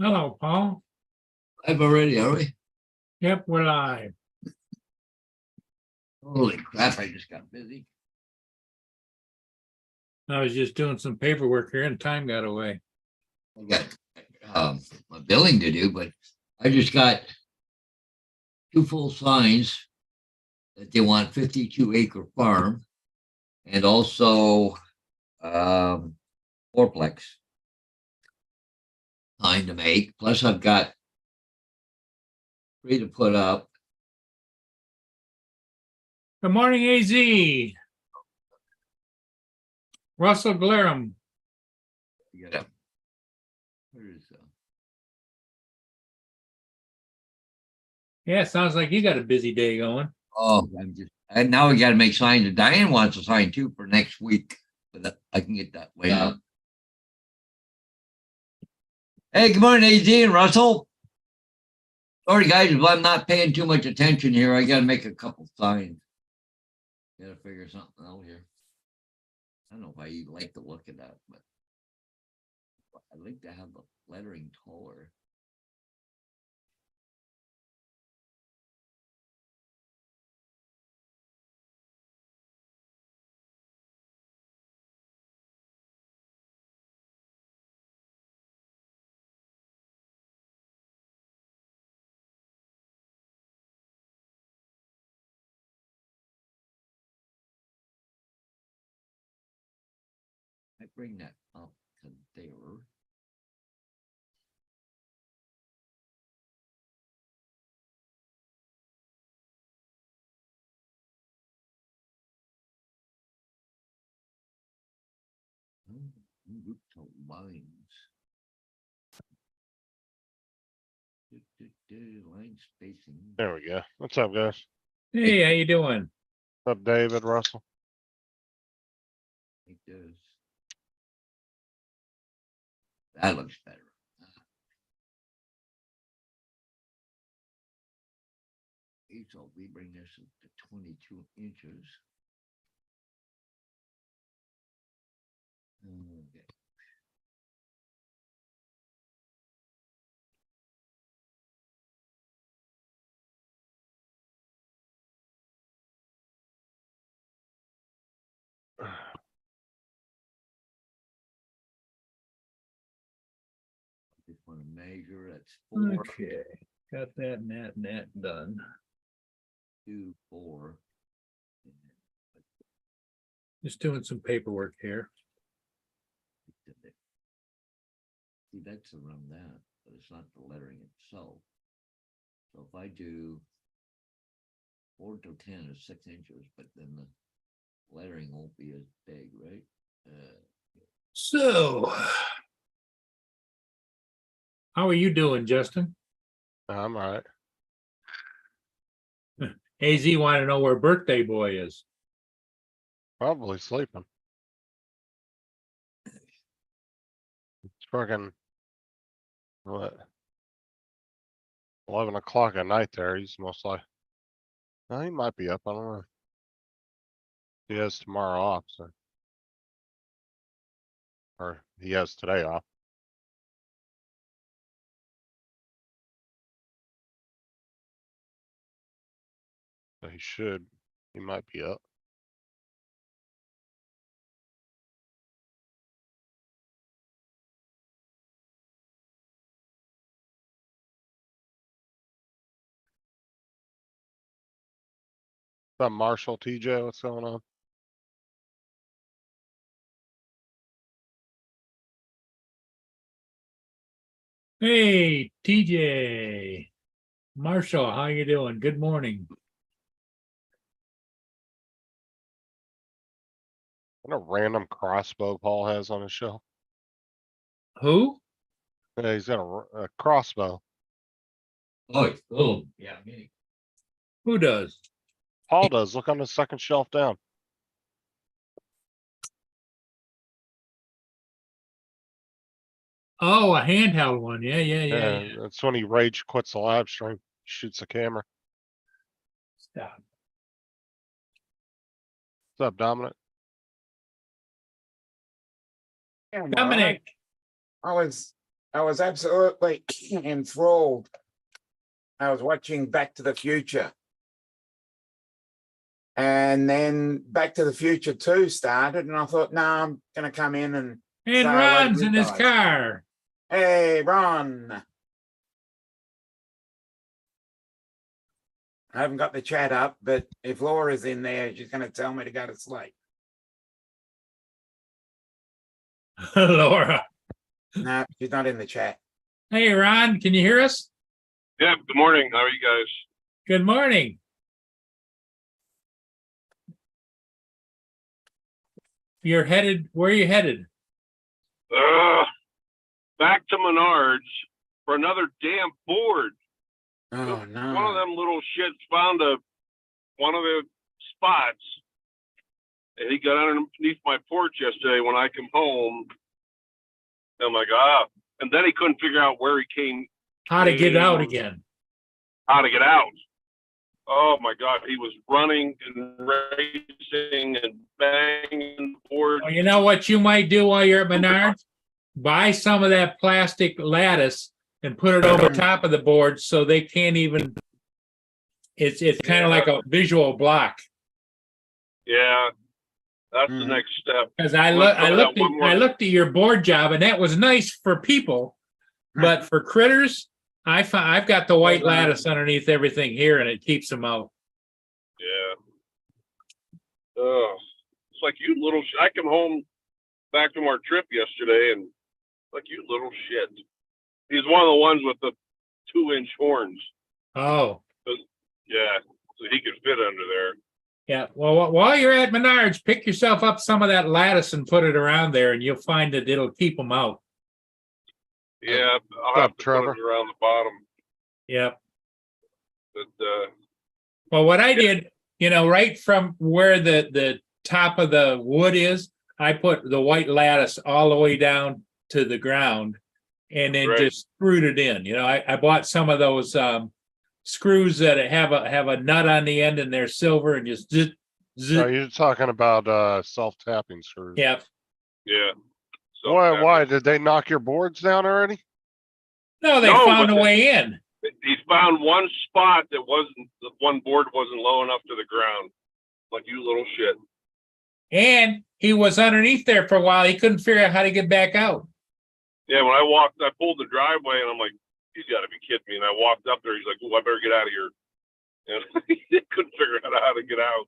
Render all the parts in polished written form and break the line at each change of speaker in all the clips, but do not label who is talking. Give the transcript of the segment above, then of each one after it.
Hello, Paul.
I've already, are we?
Yep, we're live.
Holy crap, I just got busy.
I was just doing some paperwork here and time got away.
I got my billing to do, but I just got two full signs that they want 52-acre farm and also fourplex sign to make. Plus I've got 3 to put up.
Good morning, AZ. Russell Glarham.
You got where is
Yeah, sounds like you got a busy day going.
and now we got to make signs. And Diane wants a sign too for next week, but I can get that laid out. Hey, good morning, AZ and Russell. Sorry, guys, if I'm not paying too much attention here, I got to make a couple signs. Got to figure something out here. I don't know if I even like the look of that, but I'd like to have the lettering taller. I bring that up to there. Group to lines. Line spacing.
There we go. What's up, guys?
Hey, how you doing?
What's up, David, Russell?
It does. That looks better. So we bring this up to 22 inches. Okay. Just want to measure. That's 4,
Okay, got that and that done.
2, 4.
Just doing some paperwork here.
See, that's around that, but it's not the lettering itself. So if I do 4 to 10 is 6 inches, but then the lettering won't be as big, right?
So, how are you doing, Justin?
I'm all right.
AZ want to know where birthday boy is.
Probably sleeping. It's fucking what? 11 o'clock at night there. He's most like, no, he might be up. I don't know. He has tomorrow off, so. Or he has today off. So he might be up. What's up, Marshall, TJ? What's going on?
Hey, TJ. Marshall, how you doing? Good morning.
What a random crossbow Paul has on his shelf.
Who?
Yeah, he's got a crossbow.
Oh, yeah.
Who does?
Paul does. Look on the second shelf down.
Oh, a handheld one. Yeah.
That's when he rage quits the live stream. Shoots the camera.
Stop.
What's up, Dominic?
Yeah,
Dominic.
I was I was absolutely enthralled. I was watching Back to the Future. And then Back to the Future 2 started, and I thought, no, I'm going to come in and
And
say hello to
Ron's
you
in his
guys.
car.
Hey, Ron. I haven't got the chat up, but if Laura's in there, she's going to tell me to go to sleep.
Laura.
No, she's not in the chat.
Hey, Ron, can you hear us?
Yeah, good morning. How are you guys?
Good morning. Where are you headed?
Back to Menards for another damn board.
Oh,
One of
no.
them little shits found one of the spots. And he got underneath my porch yesterday when I come home. I'm like, and then he couldn't figure out where he came,
How to get out again.
how to get out. Oh my God, he was running and racing and banging the board.
Well, you know what you might do while you're at Menards? Buy some of that plastic lattice and put it over top of the board so they can't even. It's kind of like a visual block.
Yeah, that's the
Mhm.
next step.
Because
I'm gonna put that one more-
I looked at your board job and that was nice for people, but for critters, I've got the white lattice underneath everything here and it keeps them out.
Yeah. Oh, it's like you little. I come home back from our trip yesterday, and like you little shit. He's one of the ones with the 2-inch horns.
Oh,
Yeah, so he could fit under there.
yeah. Well, while you're at Menards, pick yourself up some of that lattice and put it around there, and you'll find that it'll keep them out.
Yeah, I'll
up,
have to
Trevor?
put it around the bottom.
Yep.
But
Well, what I did, right from where the top of the wood is, I put the white lattice all the way down to the ground and then
Right.
just screwed it in. I bought some of those screws that have a nut on the end and they're silver and just zit,
No,
zit.
you're talking about self-tapping screws.
Yeah.
yeah. So
Why did they knock your boards down already?
No, they
No,
found
but
a way in.
he found one spot that the one board wasn't low enough to the ground. Like you little shit.
And he was underneath there for a while. He couldn't figure out how to get back out.
Yeah, when I pulled the driveway, and I'm like, he's got to be kidding me. And I walked up there. He's like, "Oh, I better get out of here." And he couldn't figure out how to get out.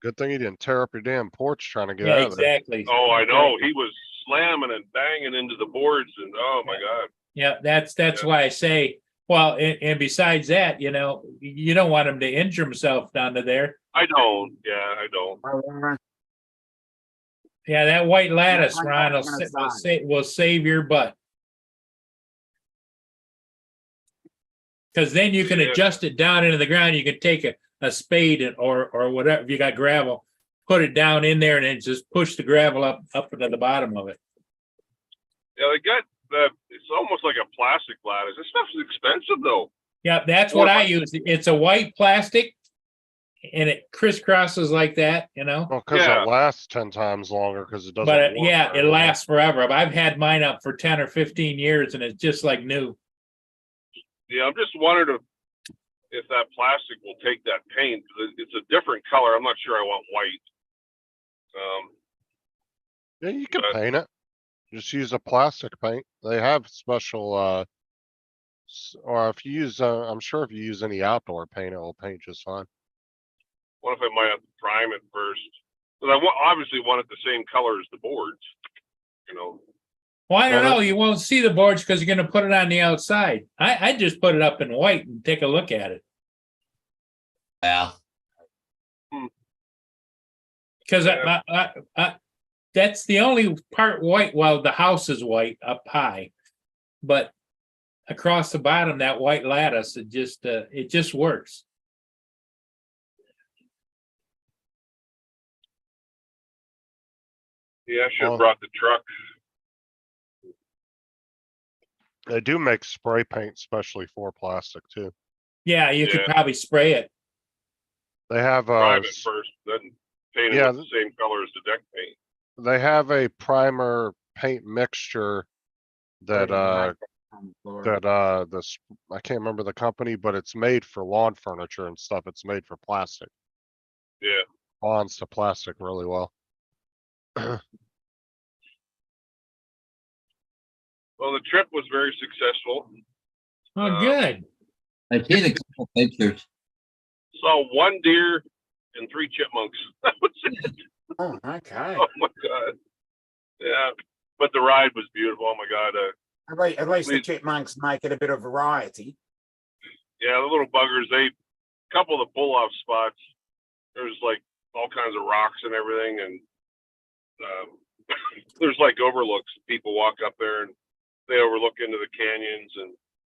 Good thing you didn't tear up your damn porch trying to get
Yeah,
out of there.
exactly.
Oh, I know. He was slamming and banging into the boards, and oh my God.
Yeah, that's
Yeah.
why I say, well, and besides that, you don't want him to injure himself down to there.
I don't. Yeah, I don't.
Yeah, that white lattice,
I'm
Ron,
not gonna
will save your butt. Because then you can
Yeah.
adjust it down into the ground. You can take a spade or whatever, if you got gravel, put it down in there and then just push the gravel up into the bottom of it.
Yeah, they got that. It's almost like a plastic lattice. This stuff's expensive though.
Yeah, that's what I use. It's a white plastic and it crisscrosses like that,
Well, because
Yeah.
it lasts 10 times longer because it doesn't.
But
warp
yeah,
or
it
anything.
lasts forever. I've had mine up for 10 or 15 years and it's just like new.
Yeah, I'm just wondering if that plastic will take that paint. 'Cause it's a different color. I'm not sure I want white.
Yeah, you can
but-
paint it. Just use a plastic paint. They have special, or if you use, I'm sure if you use any outdoor paint, it will paint just fine.
What if I might have to prime it first? Because I obviously want it the same color as the boards.
Well, I don't
Well,
know. You won't see the boards because you're going to put it on the outside. I just put it up in white and take a look at it.
Yeah.
Because
Yeah.
that's the only part white. Well, the house is white up high, but across the bottom, that white lattice, it just works.
Yeah, I should
Well-
have brought the truck.
They do make spray paint specially for plastic too.
Yeah, you could
Yeah.
probably spray it.
They have,
Prime it first, then paint it
yeah,
with the same color as the deck paint.
they have a primer paint mixture that,
On the floor.
I can't remember the company, but it's made for lawn furniture and stuff. It's made for plastic.
Yeah.
Bonds to plastic really well.
Well, the trip was very successful.
Oh, good.
I seen a couple pictures.
Saw one deer and 3 chipmunks. That was it.
Oh, okay.
Oh my god. Yeah, but the ride was beautiful. Oh my god.
At least the
we-
chipmunks make it a bit of variety.
Yeah, the little buggers. Couple of the pull off spots. There's like all kinds of rocks and everything, and there's like overlooks. People walk up there and they overlook into the canyons, and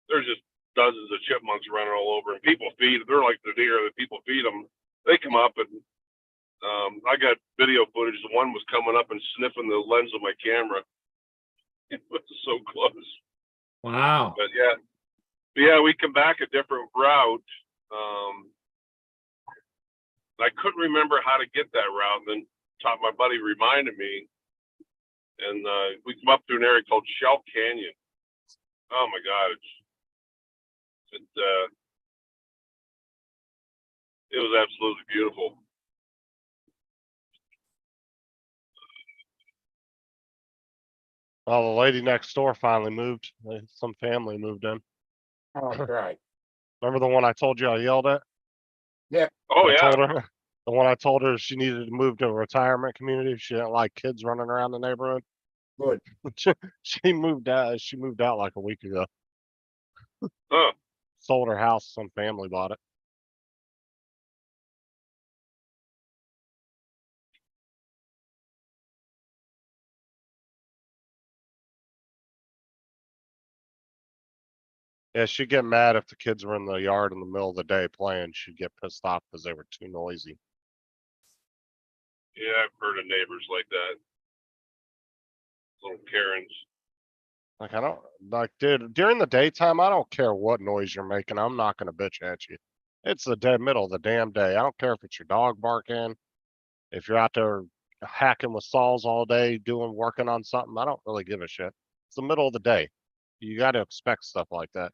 there's just dozens of chipmunks running all over. And people feed. They're like the deer that people feed them. They come up and I got video footage. The one was coming up and sniffing the lens of my camera. It was so close.
Wow.
But yeah, we come back a different route. I couldn't remember how to get that route. And then my buddy reminded me, and we come up to an area called Shelf Canyon. Oh my God, it was absolutely beautiful.
Well, the lady next door finally moved. Some family moved in.
Oh, great.
Remember the one I told you I yelled at?
Oh
I
yeah,
told her, the one I told her she needed to move to a retirement community. She didn't like kids running around the neighborhood.
Good.
She moved out. She moved out like a week ago.
huh.
Sold her house. Some family bought it. Yeah, she'd get mad if the kids were in the yard in the middle of the day playing. She'd get pissed off because they were too noisy.
Yeah, I've heard of neighbors like that. Little Karens.
Like, I don't, like, dude, during the daytime, I don't care what noise you're making. I'm not going to bitch at you. It's the dead middle of the damn day. I don't care if it's your dog barking, if you're out there hacking with saws all day, working on something. I don't really give a shit. It's the middle of the day. You got to expect stuff like that.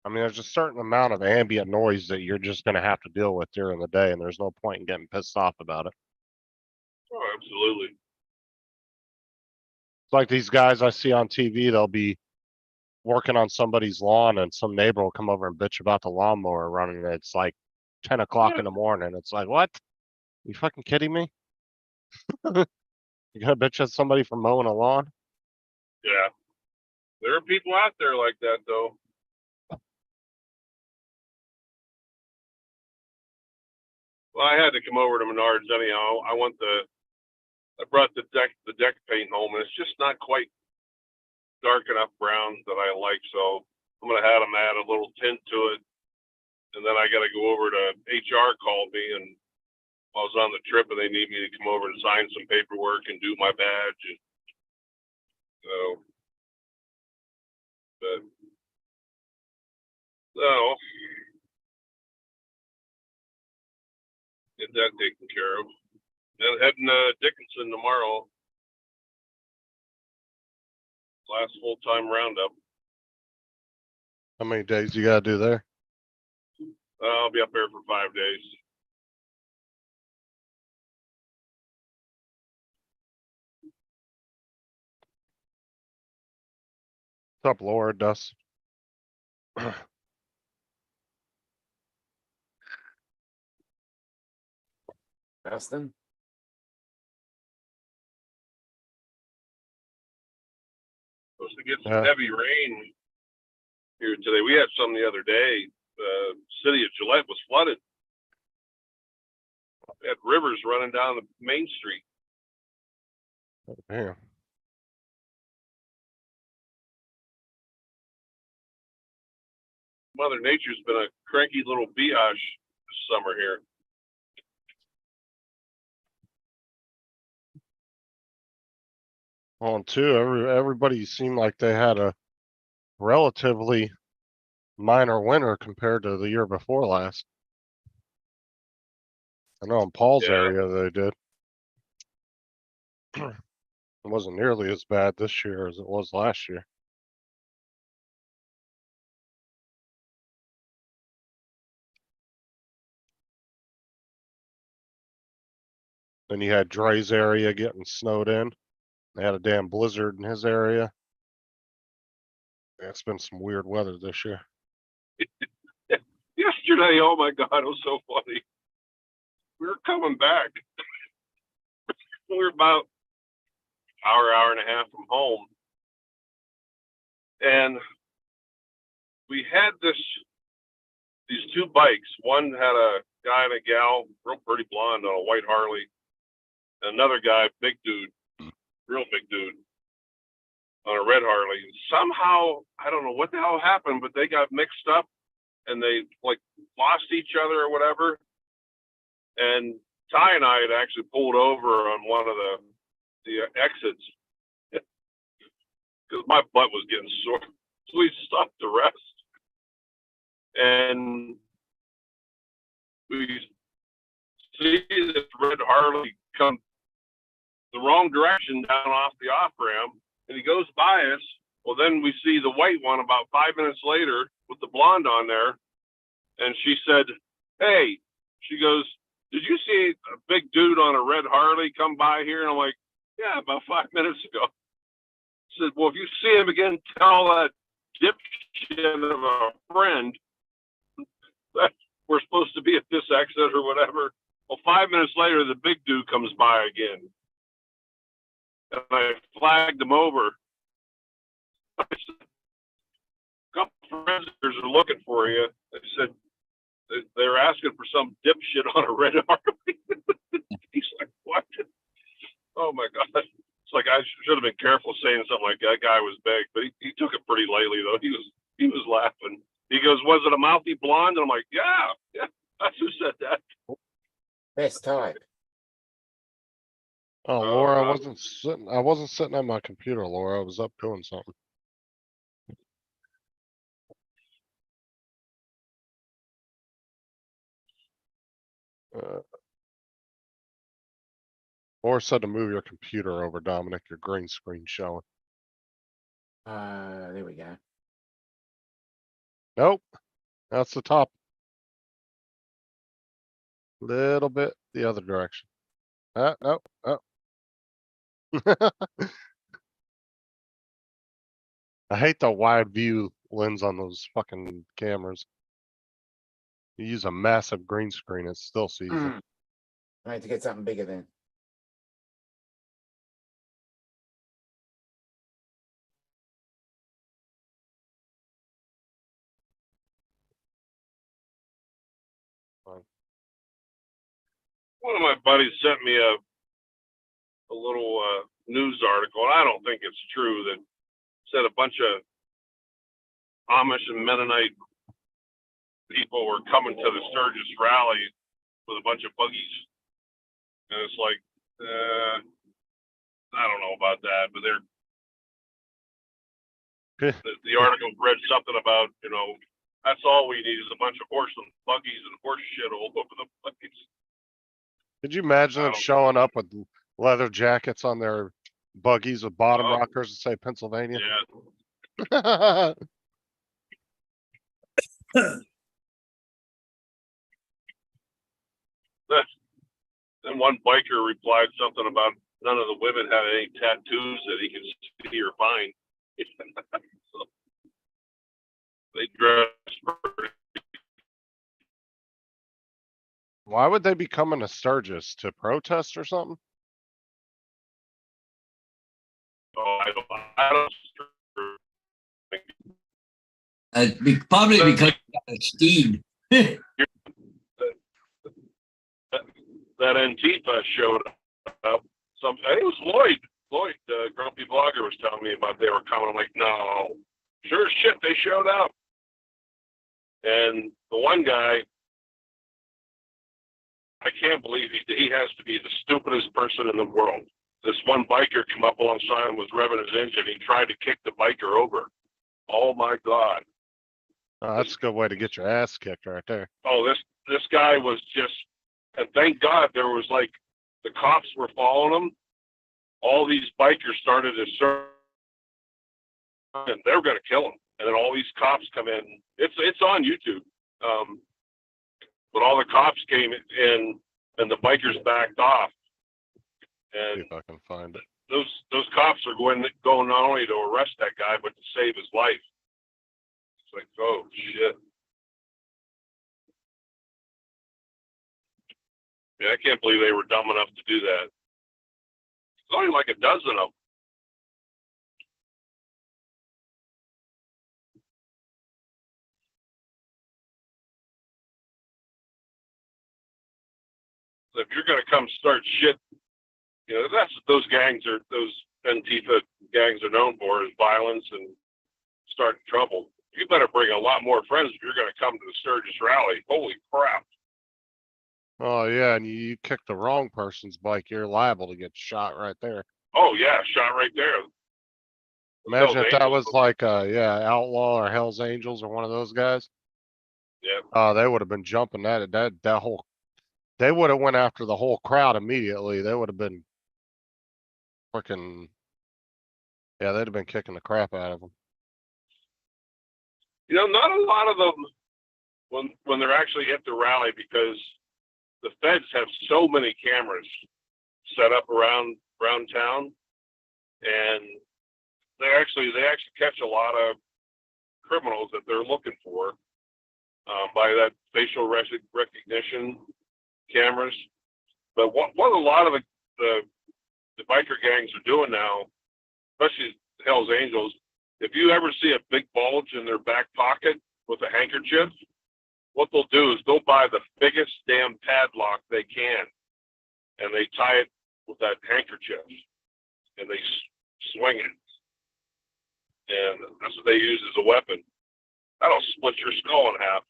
I mean, there's a certain amount of ambient noise that you're just going to have to deal with during the day, and there's no point in getting pissed off about it.
Oh, absolutely.
It's like these guys I see on TV, they'll be working on somebody's lawn and some neighbor will come over and bitch about the lawnmower running. And it's like 10 o'clock
Yeah.
in the morning. It's like, what? You fucking kidding me? You gonna bitch at somebody for mowing a lawn?
Yeah. There are people out there like that though. Well, I had to come over to Menards anyhow. I brought the deck paint home, and it's just not quite dark enough brown that I like. So I'm gonna have them add a little tint to it, and then I got to go over to HR. Called me, and I was on the trip, and they need me to come over and sign some paperwork and do my badge. And so, but so get that taken care of. And heading to Dickinson tomorrow. Last full-time roundup.
How many days you gotta do there?
I'll be up there for 5 days.
What's up, Laura, Dust?
Dustin?
Supposed to get some
Yeah.
heavy rain here today. We had some the other day. City of Gillette was flooded. We had rivers running down the main street.
Yeah.
Mother Nature's been a cranky little biatch this summer here.
Well, and two, everybody seemed like they had a relatively minor winter compared to the year before last. I know in Paul's
Yeah.
area they did. It wasn't nearly as bad this year as it was last year. Then you had Dre's area getting snowed in. They had a damn blizzard in his area. It's been some weird weather this year.
Yesterday, oh my God, it was so funny. We were coming back. We were about hour and a half from home. And we had these two bikes. One had a guy and a gal, real pretty blonde on a white Harley. And another guy, big dude, real big dude, on a red Harley. And somehow, I don't know what the hell happened, but they got mixed up and they like lost each other or whatever. And Ty and I had actually pulled over on one of the exits because my butt was getting sore. So we stopped to rest. And we see this red Harley come the wrong direction down off the off ramp, and he goes by us. Well, then we see the white one about 5 minutes later with the blonde on there, and she said, "Hey," she goes, "Did you see a big dude on a red Harley come by here?" And I'm like, "Yeah, about 5 minutes ago." She said, "Well, if you see him again, tell that dipshit of a friend that we're supposed to be at this exit or whatever." Well, 5 minutes later, the big dude comes by again. And I flagged him over. I said, "A couple of friends of yours are looking for you." They said they were asking for some dipshit on a red Harley. He's like, "What?" Oh my God. It's like I should have been careful saying something like that guy was big, but he took it pretty lightly though. He was laughing. He goes, "Was it a mouthy blonde?" And I'm like, yeah, that's who said that.
Best type.
Oh, Laura, I wasn't sitting at my computer, Laura. I was up doing something. Laura said to move your computer over, Dominic. Your green screen showing.
There we go.
Nope. That's the top. Little bit the other direction. No. Oh. I hate the wide view lens on those fucking cameras. You use a massive green screen, it still sees it.
I need to get something bigger then.
One of my buddies sent me a little news article, and I don't think it's true, that said a bunch of Amish and Mennonite people were coming to the Sturgis rally with a bunch of buggies. And it's like, I don't know about that, but the article read something about, that's all we need is a bunch of horse and buggies and horse shit all over the place.
Could you imagine them showing up with leather jackets on their buggies with bottom rockers that say Pennsylvania?
Yeah. Then one biker replied something about none of the women had any tattoos that he can see or find. So they dress pretty.
Why would they be coming to Sturgis to protest or something?
Oh, I don't.
Probably because it's Steed.
That Antifa showed up. I think it was Lloyd. Lloyd, the grumpy blogger, was telling me about they were coming. I'm like, no, sure as shit, they showed up. And the one guy, I can't believe he has to be the stupidest person in the world. This one biker come up alongside him, was revving his engine. He tried to kick the biker over. Oh my God.
Oh, that's a good way to get your ass kicked right there.
Oh, this guy was just And thank God there was like, the cops were following them. All these bikers started to search and they were going to kill him. And then all these cops come in. It's on YouTube. But all the cops came in and the bikers backed off.
See
And
if I can find it.
those cops are going not only to arrest that guy, but to save his life. It's like, oh shit. Yeah, I can't believe they were dumb enough to do that. It's only like a dozen of them. So if you're gonna come start shit, that's what those Antifa gangs are known for, is violence and starting trouble. You better bring a lot more friends if you're gonna come to the Sturgis rally. Holy crap.
Oh yeah, and you kick the wrong person's bike, you're liable to get shot right there.
Oh yeah, shot right there.
Imagine if that
Angels.
was like Outlaw or Hell's Angels or one of those guys.
Yeah.
Oh, they would have been jumping that whole. They would have went after the whole crowd immediately. They would have been freaking. Yeah, they'd have been kicking the crap out of them.
Not a lot of them when they're actually at the rally, because the feds have so many cameras set up around town, and they actually catch a lot of criminals that they're looking for by that facial recognition cameras. But what a lot of the biker gangs are doing now, especially Hell's Angels, if you ever see a big bulge in their back pocket with a handkerchief, what they'll do is they'll buy the biggest damn padlock they can, and they tie it with that handkerchief, and they swing it. And that's what they use as a weapon. That'll split your skull in half.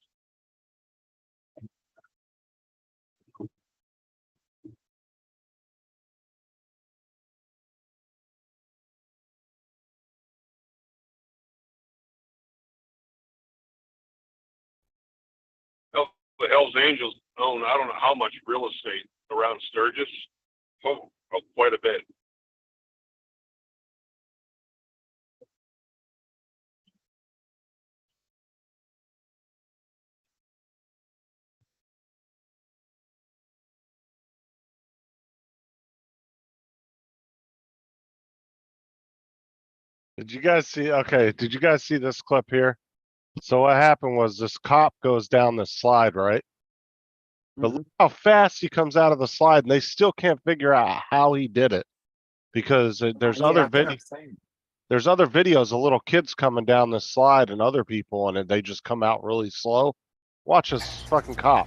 The Hells Angels own, I don't know how much real estate around Sturgis. Oh, quite a bit.
Did you guys see? Okay, did you guys see this clip here? So what happened was this cop goes down this slide, right? But look how fast he comes out of the slide, and they still can't figure out how he did it, because there's
Yeah,
other
I can understand.
there's other videos of little kids coming down this slide and other people, and they just come out really slow. Watch this fucking cop.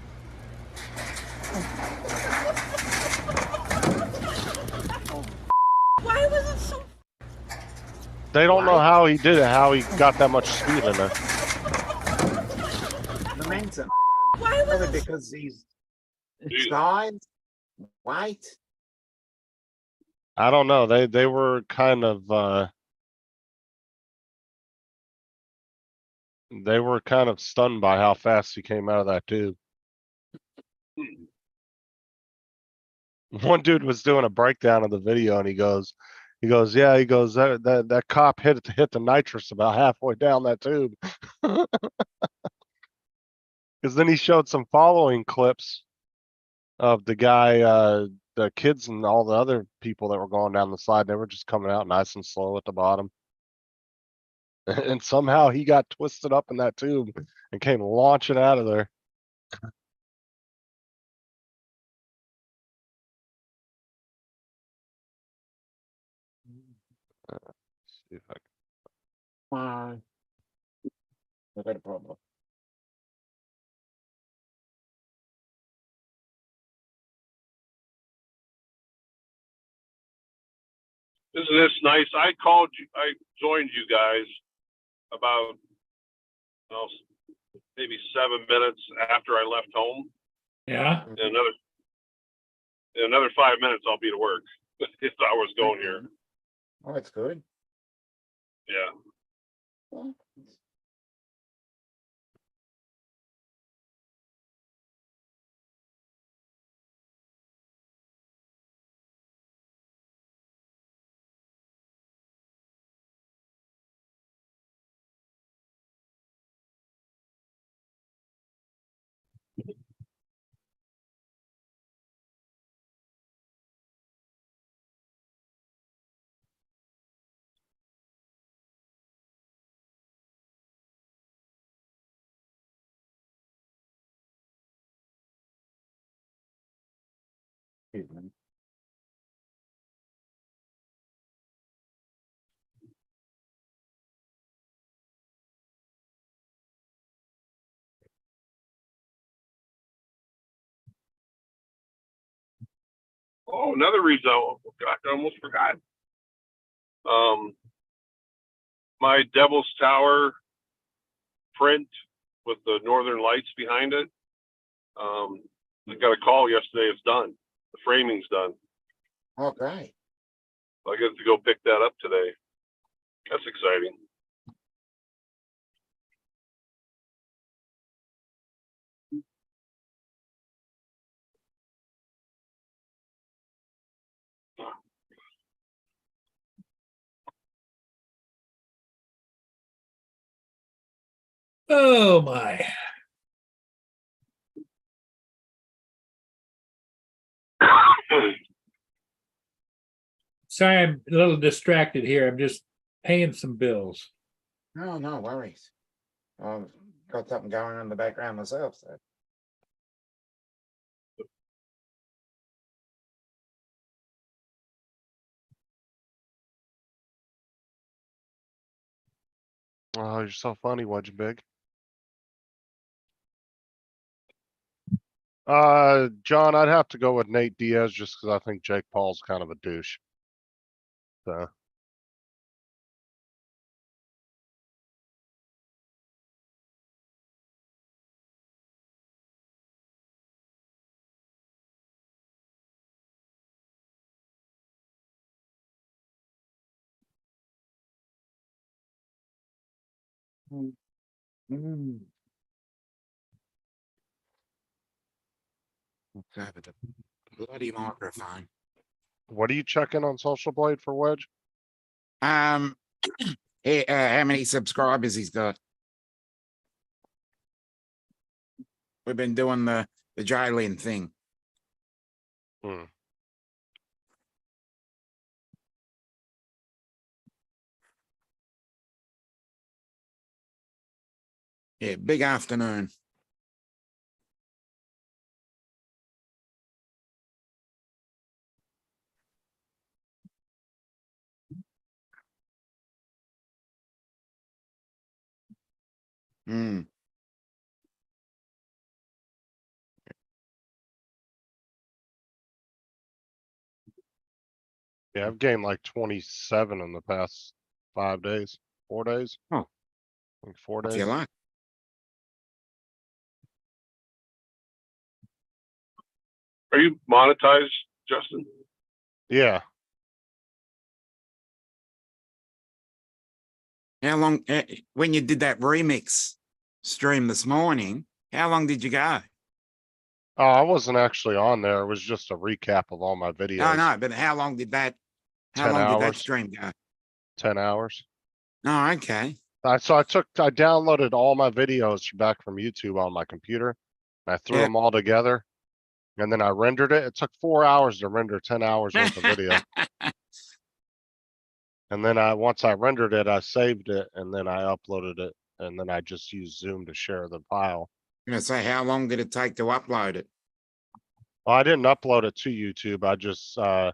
Why was it so?
They don't know how he did it, how he got that much speed in there.
Momentum.
Why was
Probably
it?
because he's
Dude.
size, weight.
I don't know. They were kind of stunned by how fast he came out of that tube. One dude was doing a breakdown of the video, and he goes, yeah, that cop hit the nitrous about halfway down that tube. Because then he showed some following clips of the guy, the kids and all the other people that were going down the slide. They were just coming out nice and slow at the bottom. And somehow he got twisted up in that tube and came launching out of there. See if I
I got a problem.
Isn't this nice? I joined you guys about maybe 7 minutes after I left home.
Yeah.
In another 5 minutes, I'll be to work. If I was going here.
Oh, that's good.
Yeah.
Well,
Oh, another reason I almost forgot. My Devil's Tower print with the Northern Lights behind it. I got a call yesterday. It's done. The framing's done.
Okay.
I get to go pick that up today. That's exciting.
Oh, my. Sorry, I'm a little distracted here. I'm just paying some bills.
No, no worries. Got something going on in the background myself, so.
Oh, you're so funny, Wedge Big. John, I'd have to go with Nate Diaz just because I think Jake Paul's kind of a douche. So.
Mm. Let's have it. Bloody microphone.
What are you checking on Social Blade for Wedge?
How many subscribers he's got? We've been doing the Jalen thing.
Hmm.
Yeah, big afternoon. Hmm.
Yeah, I've gained like 27 in the past 5 days, 4 days.
Oh.
I think 4
If
days.
you like.
Are you monetized, Justin?
Yeah.
How long, when you did that remix stream this morning, how long did you go?
Oh, I wasn't actually on there. It was just a recap of all my videos.
No, no, but how long did that
10
did that
hours.
stream go?
10 hours.
Oh, okay.
I downloaded all my videos back from YouTube on my computer. And I threw
Yeah.
them all together. And then I rendered it. It took 4 hours to render 10 hours worth of video. And then once I rendered it, I saved it and then I uploaded it. And then I just used Zoom to share the file.
I'm gonna say, how long did it take to upload it?
Well, I didn't upload it to YouTube. I just to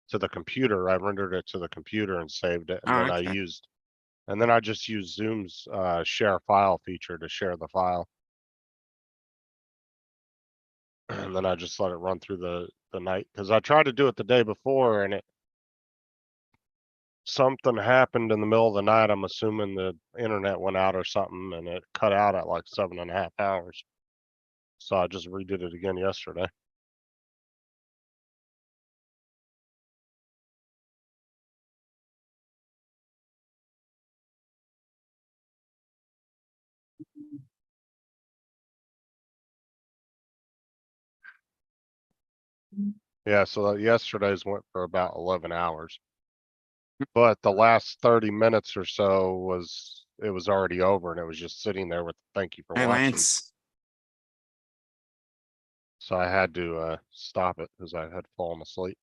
the computer. I rendered it to the computer and saved it. And
Oh,
then I just used Zoom's share file feature to share the file. And then I just let it run through the night because I tried to do it the day before and something happened in the middle of the night. I'm assuming the internet went out or something and it cut out at like 7.5 hours. So I just redid it again yesterday. Yeah, so yesterday's went for about 11 hours. But the last 30 minutes or so was already over and it was just sitting there with thank you for
Hey,
watching.
Lance.
So I had to stop it because I had fallen asleep.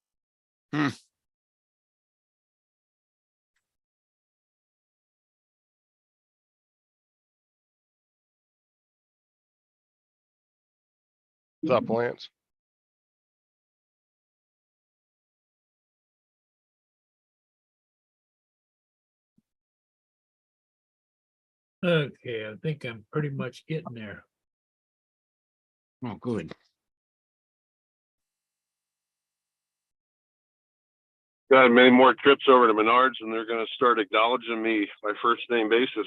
What's up, Lance?
Okay, I think I'm pretty much getting there.
Oh, good.
Got many more trips over to Menards, and they're going to start acknowledging me by first name basis.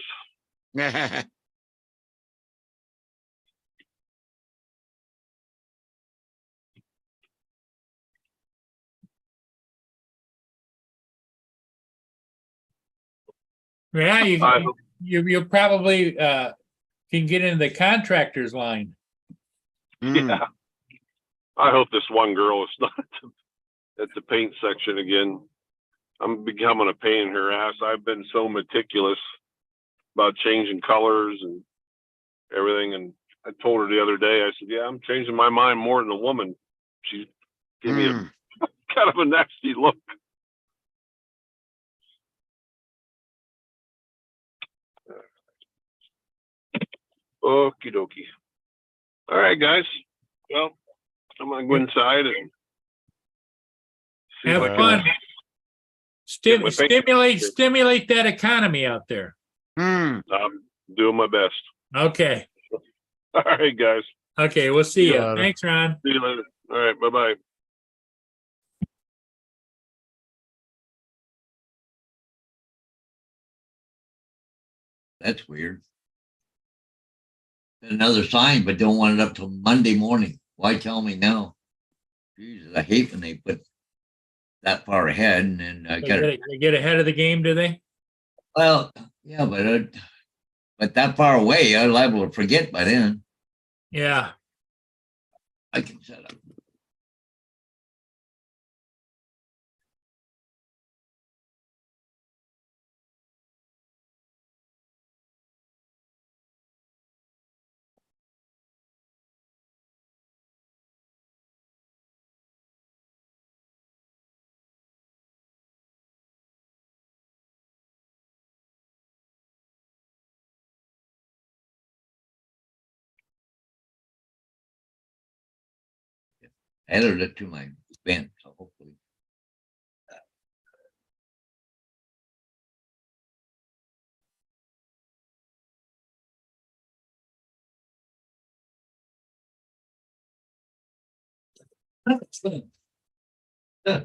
Yeah,
I
you,
hope-
you probably, can get into the contractors line.
Yeah. I hope this one girl is not at the paint section again. I'm becoming a pain in her ass. I've been so meticulous about changing colors and everything. And I told her the other day, I said, yeah, I'm changing my mind more than a woman. She gave me a kind of a nasty look. Okie dokie. All right, guys. Well, I'm gonna go inside and see if
Have
I can
fun.
Get my paint.
Stimulate that economy out there.
I'm doing my best.
Okay,
All right, guys.
okay, we'll see
See you
you.
later.
Thanks, Ron.
See you later. All right, bye-bye.
That's weird. Another sign, but don't want it up till Monday morning. Why tell me now? Jesus, I hate when they put that far ahead and then I got it.
They get ahead of the game, do they?
Well, yeah, but that far away, I'm liable to forget by then.
Yeah.
I can set up. Added it to my event, so hopefully.
Yeah.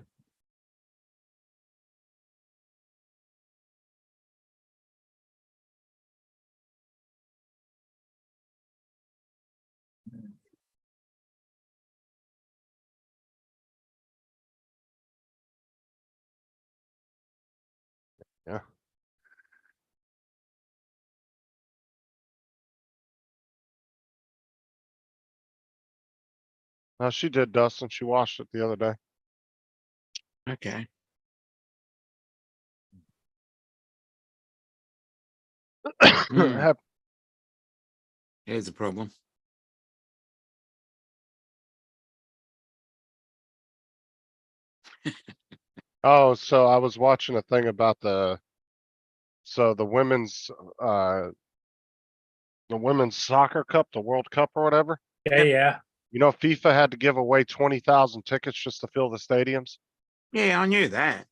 She did, Dustin. She washed it the other day.
Okay.
Hap-
Here's the problem.
Oh, so I was watching a thing about the women's the women's soccer cup, the World Cup or whatever.
Yeah, yeah.
You know, FIFA had to give away 20,000 tickets just to fill the stadiums.
Yeah, I knew that.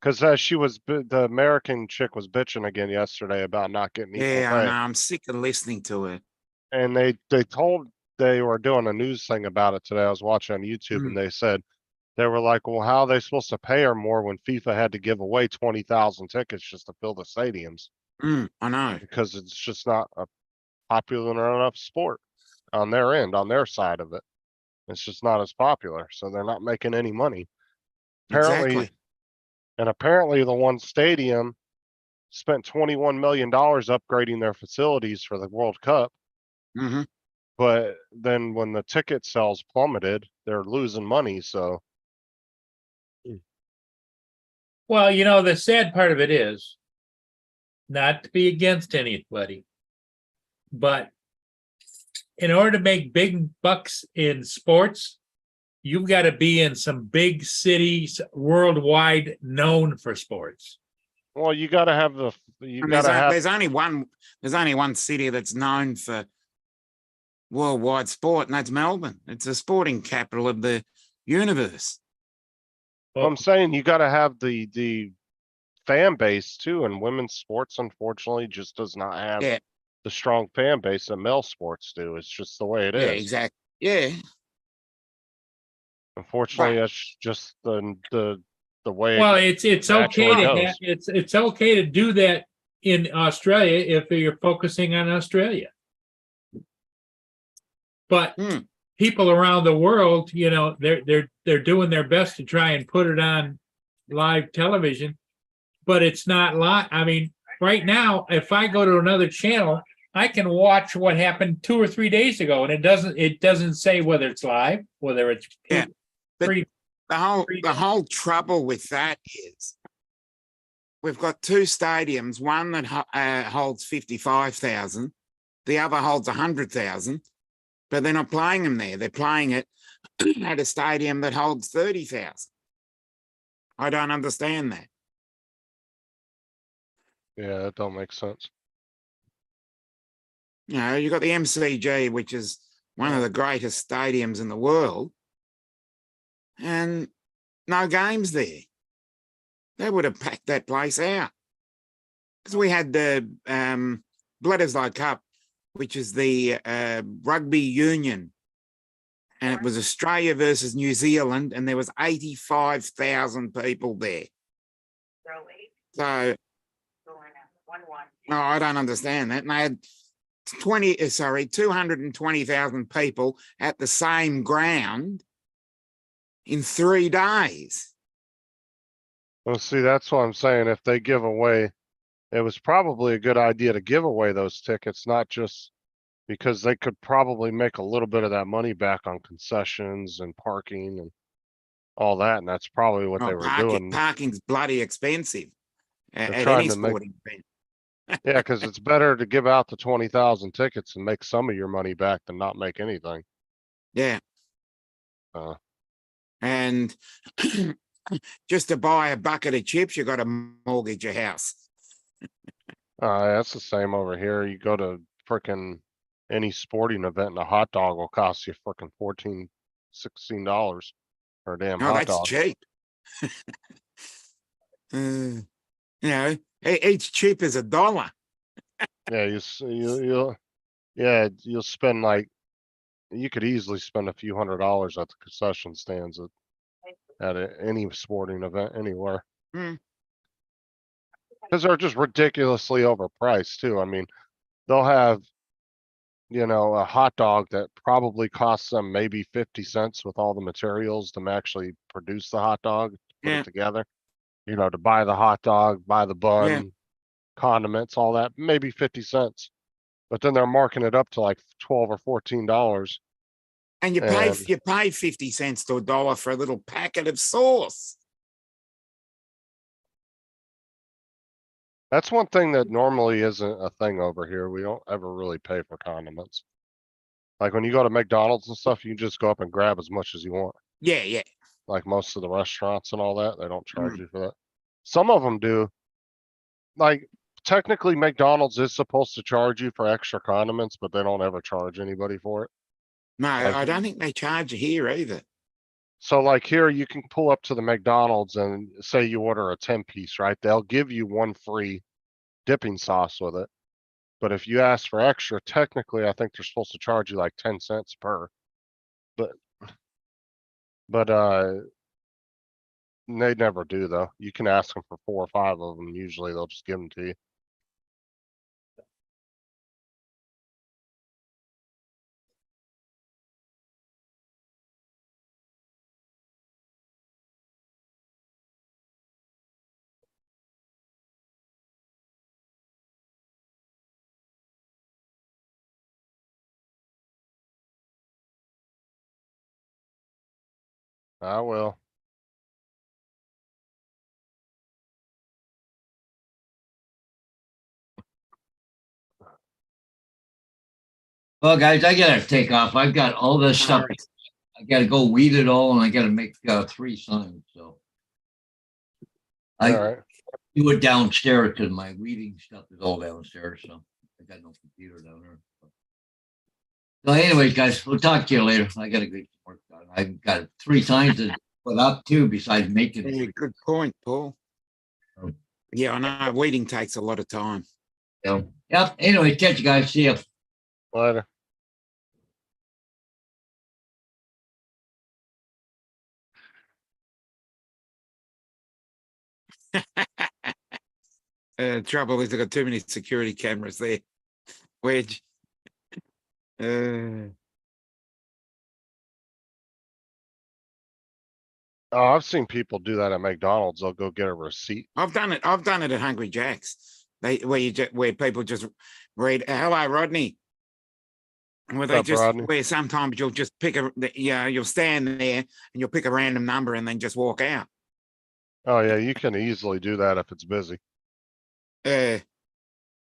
Because the American chick was bitching again yesterday about not getting equal
Yeah, I know.
pay.
I'm sick of listening to it.
And they were doing a news thing about it today. I was watching on YouTube and they said, they were like, well, how are they supposed to pay her more when FIFA had to give away 20,000 tickets just to fill the stadiums?
I know.
Because it's just not a popular enough sport on their end, on their side of it. It's just not as popular. So they're not making any money.
Exactly.
Apparently the one stadium spent $21 million upgrading their facilities for the World Cup.
hmm
But then when the ticket sales plummeted, they're losing money. So
Well, the sad part of it is not to be against anybody, but in order to make big bucks in sports, you've got to be in some big cities worldwide known for sports.
Well, you gotta have the, you
And
gotta have,
there's only one city that's known for worldwide sport, and that's Melbourne. It's the sporting capital of the universe.
I'm saying you gotta have the fan base too, and women's sports unfortunately just does not have
Yeah,
the strong fan base that male sports do. It's just the way it
yeah,
is.
exactly. Yeah,
Unfortunately,
Right.
that's just the way
Well,
it
it's
naturally
okay to
goes.
have, it's okay to do that in Australia if you're focusing on Australia. But
Hmm.
people around the world, you know, they're doing their best to try and put it on live television, but it's not live. I mean, right now, if I go to another channel, I can watch what happened 2 or 3 days ago, and it doesn't say whether it's live, whether it's
Yeah. But
pre.
the whole trouble with that is we've got two stadiums, one that holds 55,000, the other holds 100,000, but they're not playing them there. They're playing it at a stadium that holds 30,000. I don't understand that.
Yeah, that don't make sense.
You know, you got the MCG, which is one of the greatest stadiums in the world, and no games there. They would have packed that place out because we had the Bledisloe Cup, which is the rugby union, and it was Australia versus New Zealand, and there was 85,000 people there. So, no, I don't understand that. And they had 220,000 people at the same ground in 3 days.
Well, see, that's what I'm saying. If they give away, it was probably a good idea to give away those tickets, not just because they could probably make a little bit of that money back on concessions and parking and all that. And that's probably what they
Oh,
were doing.
parking's bloody expensive
They're
at
trying
any
to make,
sporting event.
yeah, because it's better to give out the 20,000 tickets and make some of your money back than not make anything.
Yeah.
Uh,
And just to buy a bucket of chips, you got to mortgage your house.
that's the same over here. You go to frickin' any sporting event and a hot dog will cost you frickin' $14, $16 for a damn
Oh,
hot
that's
dog.
cheap. You know, each chip is $1.
Yeah, you'll spend like, you could easily spend a few $100s at the concession stands at any sporting event anywhere.
Hmm.
Cause they're just ridiculously overpriced too. I mean, they'll have, you know, a hot dog that probably costs them maybe 50 cents with all the materials to actually produce the hot dog, put
Yeah.
it together. You know, to buy the hot dog, buy the bun,
Yeah.
condiments, all that, maybe 50 cents. But then they're marking it up to like 12 or $14.
And you
And
pay 50 cents to $1 for a little packet of sauce.
that's one thing that normally isn't a thing over here. We don't ever really pay for condiments. Like when you go to McDonald's and stuff, you just go up and grab as much as you want.
Yeah, yeah.
Like most of the restaurants and all that, they don't charge
Mm.
you for that. Some of them do. Like technically McDonald's is supposed to charge you for extra condiments, but they don't ever charge anybody for it.
No,
Like,
I don't think they charge you here either.
so like here, you can pull up to the McDonald's and say you order a 10 piece, right? They'll give you one free dipping sauce with it. But if you ask for extra, technically, I think they're supposed to charge you like 10 cents per. But they never do though. You can ask them for 4 or 5 of them. Usually they'll just give them to you. I will.
Well, guys, I gotta take off. I've got all this stuff.
Alright.
I gotta go weed it all and I gotta make 3 signs, so. I
Alright,
do it downstairs because my weeding stuff is all downstairs, so I got no computer down there. So anyways, guys, we'll talk to you later. I gotta get some work done. I've got 3 signs to put up too, besides making.
Yeah,
3.
good point, Paul.
Oh.
Yeah, I know. Weeding takes a lot of time.
So, yep. Anyway, catch you guys. See ya.
later.
Trouble is, I've got too many security cameras there. Wedge. Uh,
Oh, I've seen people do that at McDonald's. They'll go get a receipt.
I've done it. I've done it at Hungry Jack's. Where people just read, "Hello, Rodney." Where they
What's up,
just
Rodney?
where sometimes you'll just pick you'll stand there and you'll pick a random number and then just walk out.
Oh, yeah, you can easily do that if it's busy.
Uh,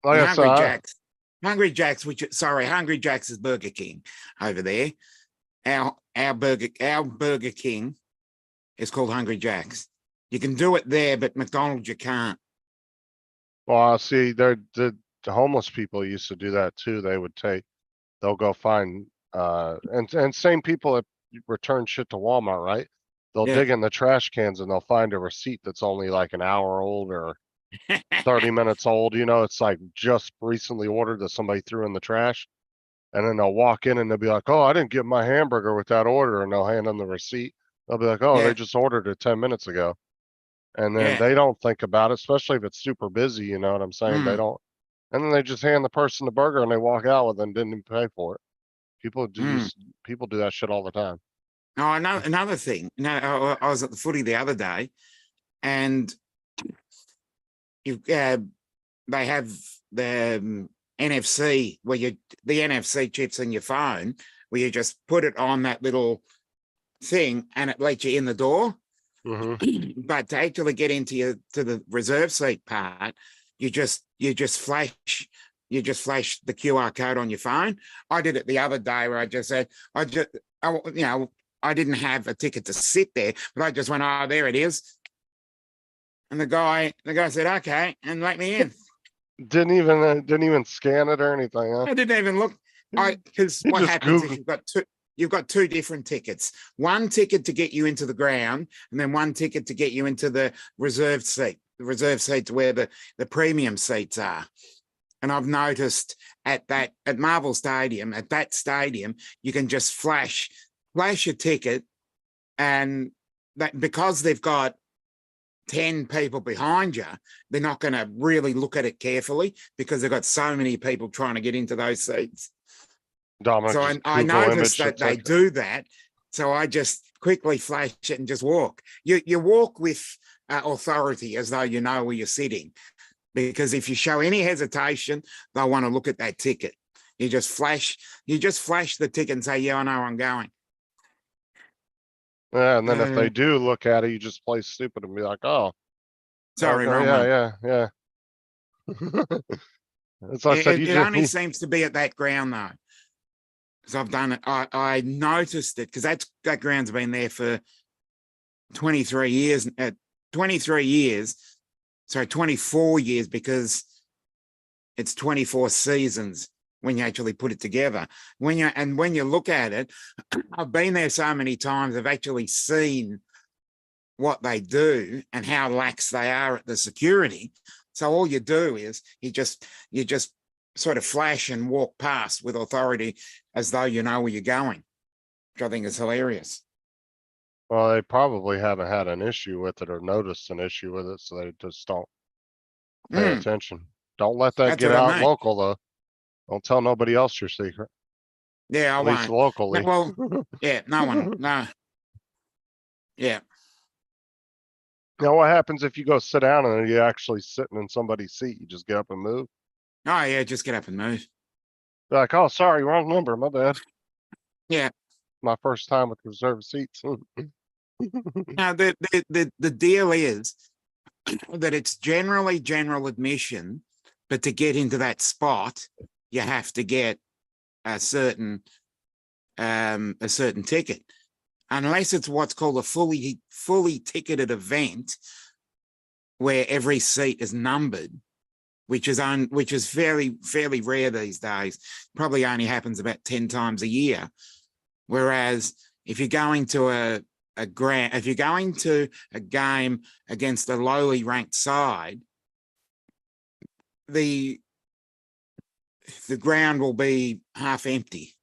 Like I
Hungry
said,
Jack's. Hungry Jack's, Hungry Jack's is Burger King over there. Our Burger King is called Hungry Jack's. You can do it there, but McDonald's you can't.
well, see, the homeless people used to do that too. They'll go find, and same people that return shit to Walmart, right? They'll
Yeah.
dig in the trash cans and they'll find a receipt that's only like an hour old or 30 minutes old. You know, it's like just recently ordered that somebody threw in the trash. And then they'll walk in and they'll be like, oh, I didn't get my hamburger with that order. And they'll hand them the receipt. They'll be like, oh,
Yeah.
they just ordered it 10 minutes ago. And then
Yeah.
they don't think about it, especially if it's super busy. You know what I'm saying? They
Mm.
don't. And then they just hand the person the burger and they walk out with it and didn't even pay for it. People do
Mm.
people do that shit all the time.
Oh, another thing. No, I was at the footy the other day, and you they have the NFC the NFC chips in your phone where you just put it on that little thing and it lets you in the door.
Hmm.
But to actually get to the reserve seat part, you just flash the QR code on your phone. I did it the other day where I just said, I didn't have a ticket to sit there, but I just went, oh, there it is. And the guy said, okay, and let me in.
Didn't even scan it or anything, huh?
I didn't even look. Because
You
what
just
happens is
Google-
you've got two different tickets. One ticket to get you into the ground, and then one ticket to get you into the reserved seat. The reserved seats where the premium seats are. And I've noticed at Marvel Stadium, at that stadium, you can just flash your ticket, and that because they've got 10 people behind you, they're not going to really look at it carefully because they've got so many people trying to get into those seats.
Dominic,
So
just
I
Google
noticed
image
that
the
they
ticket.
do that. So I just quickly flash it and just walk. You walk with authority as though you know where you're sitting, because if you show any hesitation, they'll want to look at that ticket. You just flash the ticket and say, yeah, I know where I'm going.
Yeah, and then if
Uh,
they do look at it, you just play stupid and be like, oh,
Sorry,
okay,
wrong one.
yeah. As I said,
It only seems to be at that ground though. Because I've done it. I noticed it because that ground's been there for 23 years. 23 years. Sorry, 24 years because it's 24 seasons when you actually put it together. When you look at it, I've been there so many times. I've actually seen what they do and how lax they are at the security. So all you do is you just sort of flash and walk past with authority as though you know where you're going, which I think is hilarious.
Well, they probably haven't had an issue with it or noticed an issue with it, so they just don't pay
Mm,
attention. Don't let that
That's
get
what I
out
mean.
local though. Don't tell nobody else your secret,
Yeah, I
at least
won't.
locally.
Well, yeah, no one, no. Yeah.
Now, what happens if you go sit down and you're actually sitting in somebody's seat? You just get up and move.
Oh yeah, just get up and move.
Be like, oh, sorry, wrong number, my bad.
Yeah.
My first time with reserved seats.
Now the deal is that it's generally general admission, but to get into that spot, you have to get a certain ticket, unless it's what's called a fully ticketed event where every seat is numbered, which is fairly rare these days. Probably only happens about 10 times a year. Whereas if you're going to if you're going to a game against a lowly ranked side, the ground will be half empty.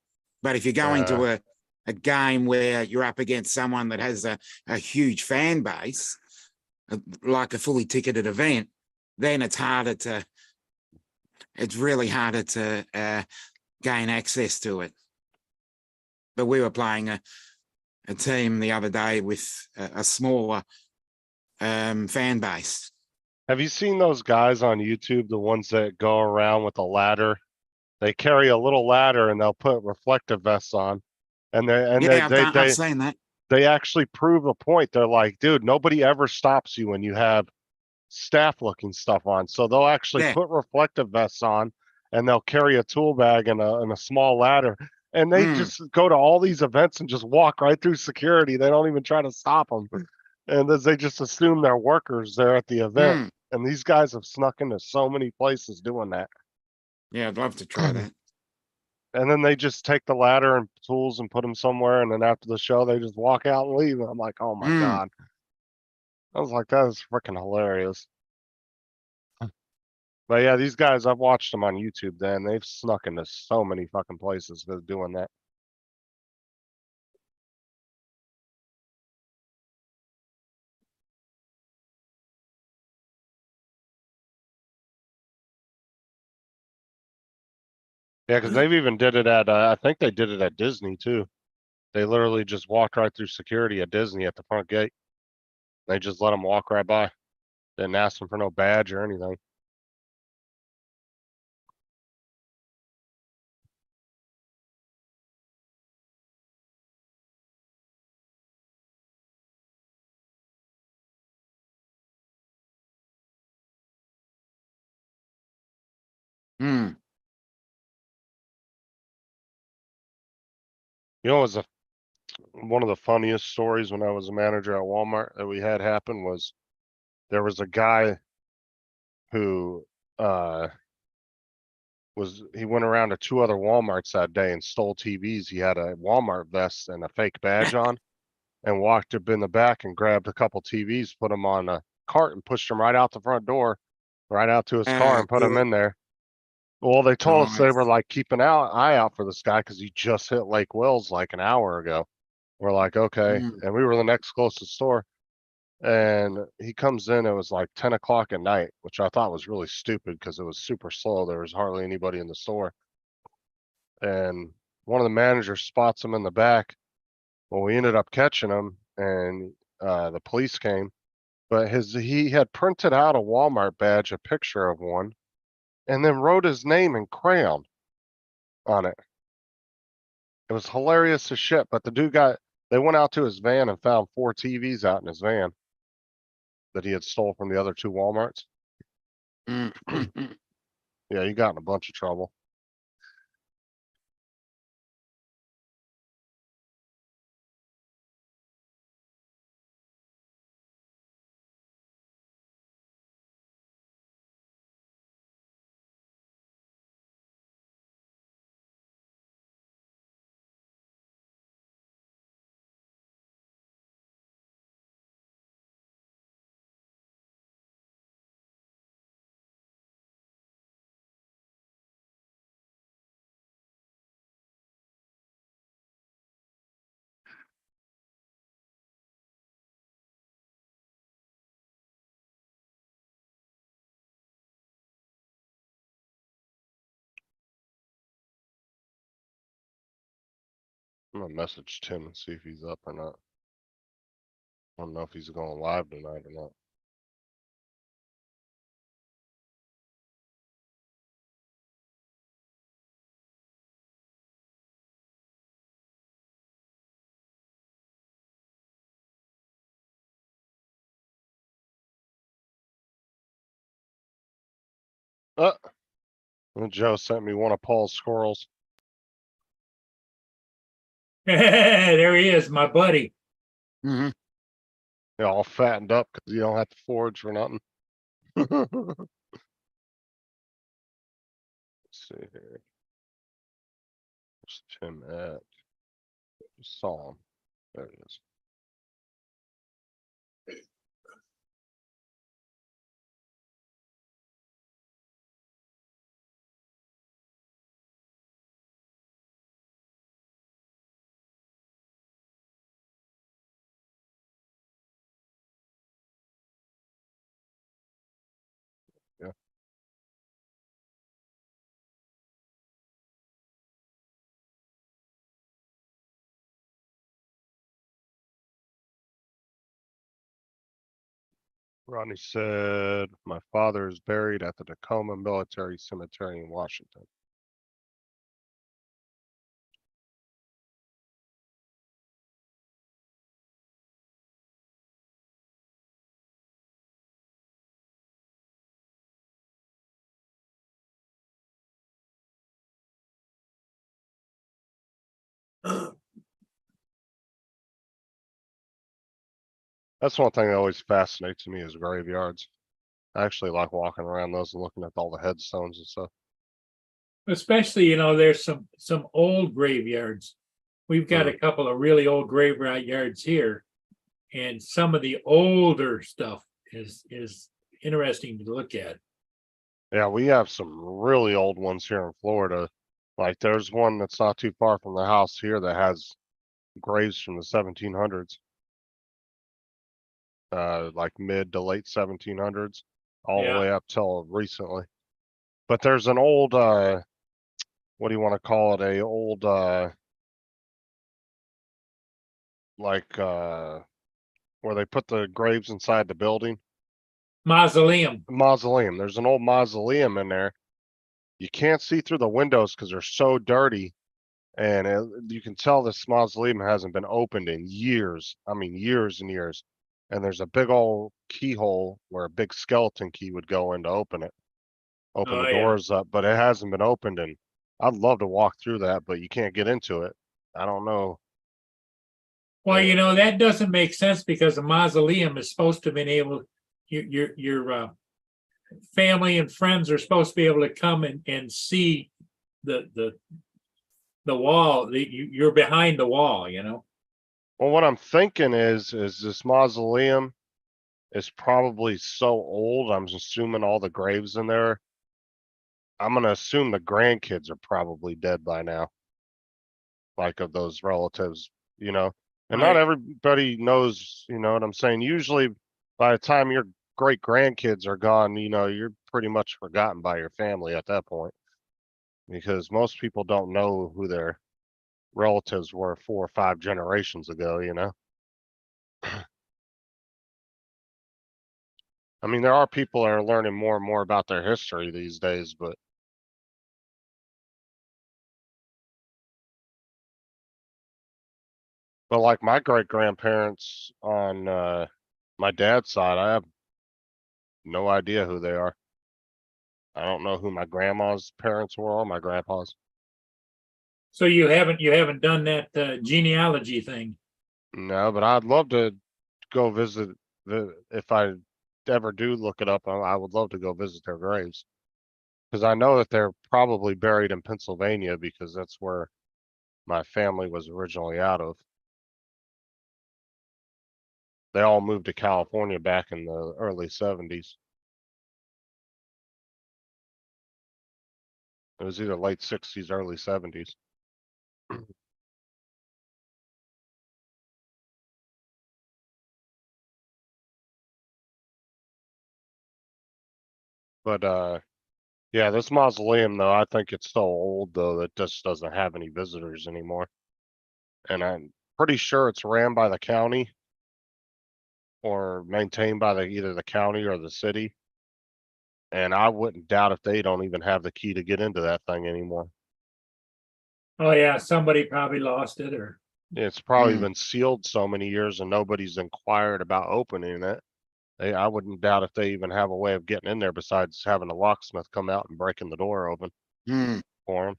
But if you're going to a game where you're up against someone that has a huge fan base, like a fully ticketed event, then it's really harder to gain access to it. But we were playing a team the other day with a smaller fan base.
Have you seen those guys on YouTube, the ones that go around with a ladder? They carry a little ladder and they'll put reflective vests on. And
I've seen that.
they actually prove a point. They're like, dude, nobody ever stops you when you have staff looking stuff on. So they'll actually put reflective vests on and they'll carry a tool bag and a small ladder. And they just go to all these events and just walk right through security. They don't even try to stop them. And they just assume they're workers there at the event. And these guys have snuck into so many places doing that.
Yeah, I'd love to try that.
And then they just take the ladder and tools and put them somewhere. And then after the show, they just walk out and leave. And I'm like, oh my God. I was like, that is freaking hilarious. But yeah, these guys, I've watched them on YouTube then. They've snuck into so many fucking places with doing that. Yeah, because they've even did it at, I think they did it at Disney too. They literally just walked right through security at Disney at the front gate. They just let them walk right by. Didn't ask them for no badge or anything. You know, it was one of the funniest stories when I was a manager at Walmart that we had happen was there was a guy who he went around to 2 other Walmarts that day and stole TVs. He had a Walmart vest and a fake badge on and walked up in the back and grabbed a couple TVs, put them on a cart and pushed them right out the front door, right out to his car and put them in there. Well, they told us they were like keeping an eye out for this guy because he just hit Lake Wells like an hour ago. We're like, okay. And we were the next closest store. And he comes in, it was like 10 o'clock at night, which I thought was really stupid because it was super slow. There was hardly anybody in the store. And one of the managers spots him in the back. Well, we ended up catching him and the police came. But he had printed out a Walmart badge, a picture of one, and then wrote his name in crayon on it. It was hilarious as shit, but the dude they went out to his van and found 4 TVs out in his van that he had stole from the other 2 Walmarts. Yeah, he got in a bunch of trouble. I'm gonna message Tim and see if he's up or not. I don't know if he's going live tonight or not. Joe sent me one of Paul's squirrels.
There he is, my buddy.
Mhm.
They're all fattened up because you don't have to forage for nothing. Let's see here. Where's Tim at? Just saw him. There he is. Yeah. Rodney said, my father is buried at the Tacoma Military Cemetery in Washington. That's one thing that always fascinates me is graveyards. I actually like walking around those and looking at all the headstones and stuff.
Especially, there's some old graveyards. We've got a couple of really old graveyards here. And some of the older stuff is interesting to look at.
Yeah, we have some really old ones here in Florida. Like there's one that's not too far from the house here that has graves from the 1700s. Like mid to late 1700s, all
Yeah.
the way up till recently. But there's an old, what do you want to call it? A old, like, where they put the graves inside the building.
Mausoleum.
Mausoleum. There's an old mausoleum in there. You can't see through the windows because they're so dirty. And you can tell this mausoleum hasn't been opened in years. I mean, years and years. And there's a big old keyhole where a big skeleton key would go in to open it. Open
Oh,
the
yeah.
doors up, but it hasn't been opened. And I'd love to walk through that, but you can't get into it. I don't know.
Well, that doesn't make sense because a mausoleum is supposed to have been able, your family and friends are supposed to be able to come and see the wall. You're behind the wall.
Well, what I'm thinking is this mausoleum is probably so old. I'm assuming all the graves in there. I'm gonna assume the grandkids are probably dead by now. Like of those relatives, and not
Right.
everybody knows, you know what I'm saying? Usually by the time your great grandkids are gone, you're pretty much forgotten by your family at that point. Because most people don't know who their relatives were 4 or 5 generations ago. I mean, there are people that are learning more and more about their history these days, but like my great grandparents on my dad's side, I have no idea who they are. I don't know who my grandma's parents were or my grandpa's.
So you haven't done that genealogy thing.
No, but I'd love to go visit if I ever do look it up, I would love to go visit their graves. Because I know that they're probably buried in Pennsylvania because that's where my family was originally out of. They all moved to California back in the early 70s. It was either late 60s, early 70s. But yeah, this mausoleum though, I think it's so old though that just doesn't have any visitors anymore. And I'm pretty sure it's ran by the county or maintained by either the county or the city. And I wouldn't doubt if they don't even have the key to get into that thing anymore.
Oh yeah, somebody probably lost it or.
It's probably
Hmm.
been sealed so many years and nobody's inquired about opening it. I wouldn't doubt if they even have a way of getting in there besides having a locksmith come out and breaking the door open
Hmm.
for them.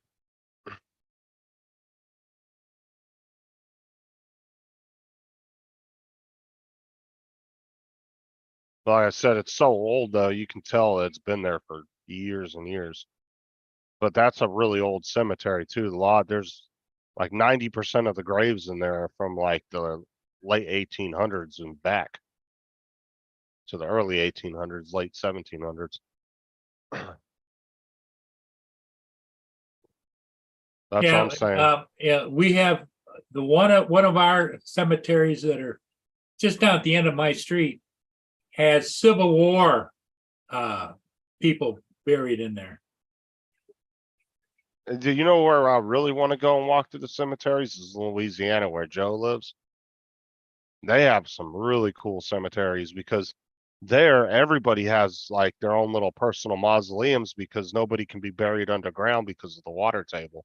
Like I said, it's so old though, you can tell it's been there for years and years. But that's a really old cemetery too. There's like 90% of the graves in there are from like the late 1800s and back to the early 1800s, late 1700s. That's what I'm saying.
Yeah, we have the one of our cemeteries that are just down at the end of my street has Civil War people buried in there.
Do you know where I really want to go and walk through the cemeteries? Is Louisiana, where Joe lives. They have some really cool cemeteries because there everybody has like their own little personal mausoleums because nobody can be buried underground because of the water table.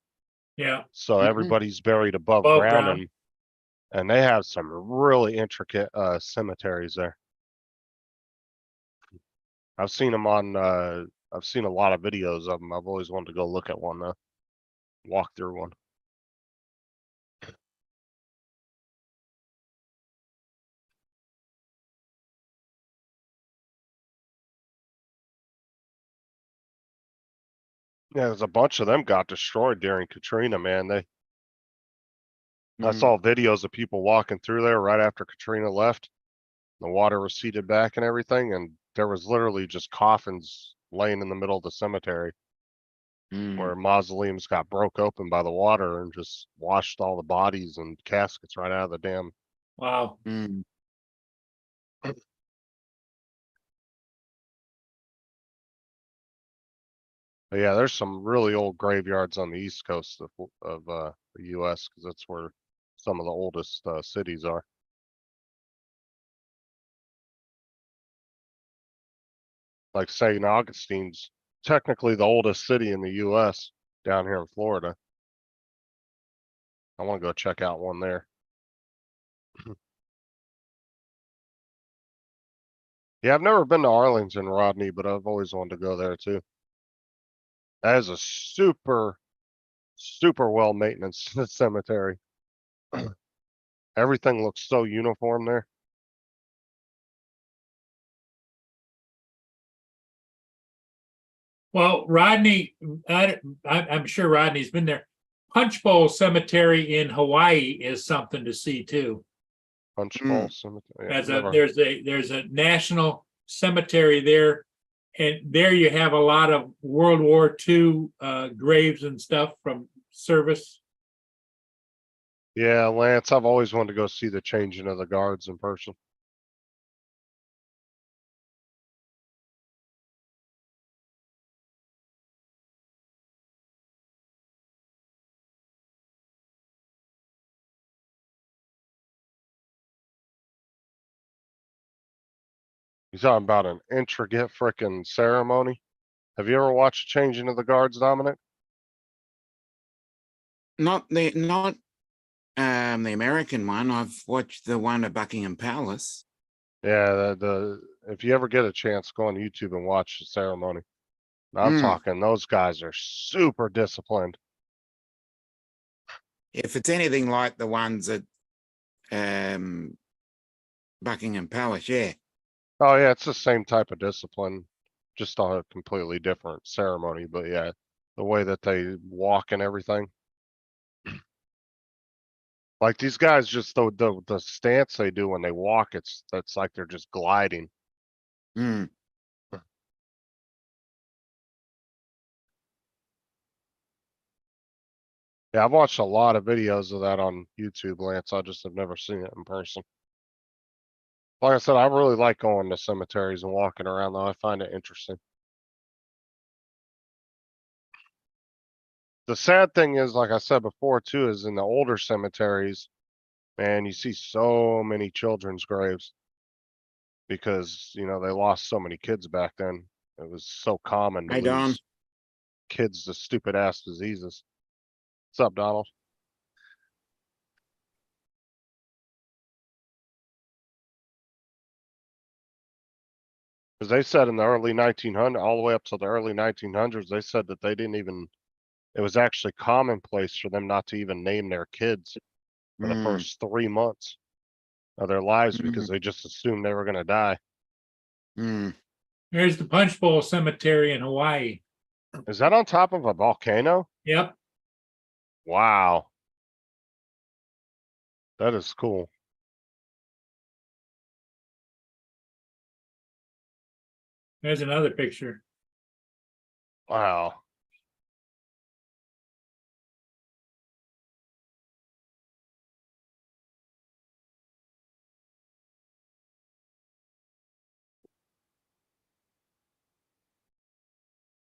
Yeah,
So
Mhm.
everybody's buried above
Above
ground,
ground.
and they have some really intricate cemeteries there. I've seen them on I've seen a lot of videos of them. I've always wanted to go look at one though. Walk through one. Yeah, there's a bunch of them got destroyed during Katrina, man. I
Mm.
saw videos of people walking through there right after Katrina left. The water receded back and everything, and there was literally just coffins laying in the middle of the cemetery where
Mm.
mausoleums got broke open by the water and just washed all the bodies and caskets right out of the dam.
wow.
Mm.
But yeah, there's some really old graveyards on the east coast of the U.S. because that's where some of the oldest cities are. Like St. Augustine's technically the oldest city in the U.S. down here in Florida. I want to go check out one there. Yeah, I've never been to Arlington, Rodney, but I've always wanted to go there too. That is a super, super well maintenance cemetery. Everything looks so uniform there.
Well, Rodney, I'm sure Rodney's been there. Punch Bowl Cemetery in Hawaii is something to see too.
Punch
Mm.
Bowl Cemetery. Yeah,
As
never-
there's a national cemetery there, and there you have a lot of World War II graves and stuff from service.
Yeah, Lance, I've always wanted to go see the changing of the guards in person. He's talking about an intricate frickin' ceremony. Have you ever watched Changing of the Guards, Dominic?
Not the American one. I've watched the one at Buckingham Palace.
Yeah, if you ever get a chance, go on YouTube and watch the ceremony. I'm
Mm.
talking, those guys are super disciplined.
If it's anything like the ones at Buckingham Palace, yeah.
Oh yeah, it's the same type of discipline, just on a completely different ceremony. But yeah, the way that they walk and everything. Like these guys, just the stance they do when they walk, that's like they're just gliding.
Mm.
Yeah, I've watched a lot of videos of that on YouTube, Lance. I just have never seen it in person. Like I said, I really like going to cemeteries and walking around though. I find it interesting. The sad thing is, like I said before too, is in the older cemeteries, man, you see so many children's graves because, you know, they lost so many kids back then. It was so common to
Hey, Don.
lose kids to stupid ass diseases. What's up, Donald? Because they said in the early 1900s, all the way up to the early 1900s, they said that they didn't even, it was actually commonplace for them not to even name their kids for the
Mm.
first 3 months of their lives because they just assumed they were going to die.
Hmm.
There's the Punch Bowl Cemetery in Hawaii.
Is that on top of a volcano?
Yep.
Wow. That is cool.
There's another picture.
Wow.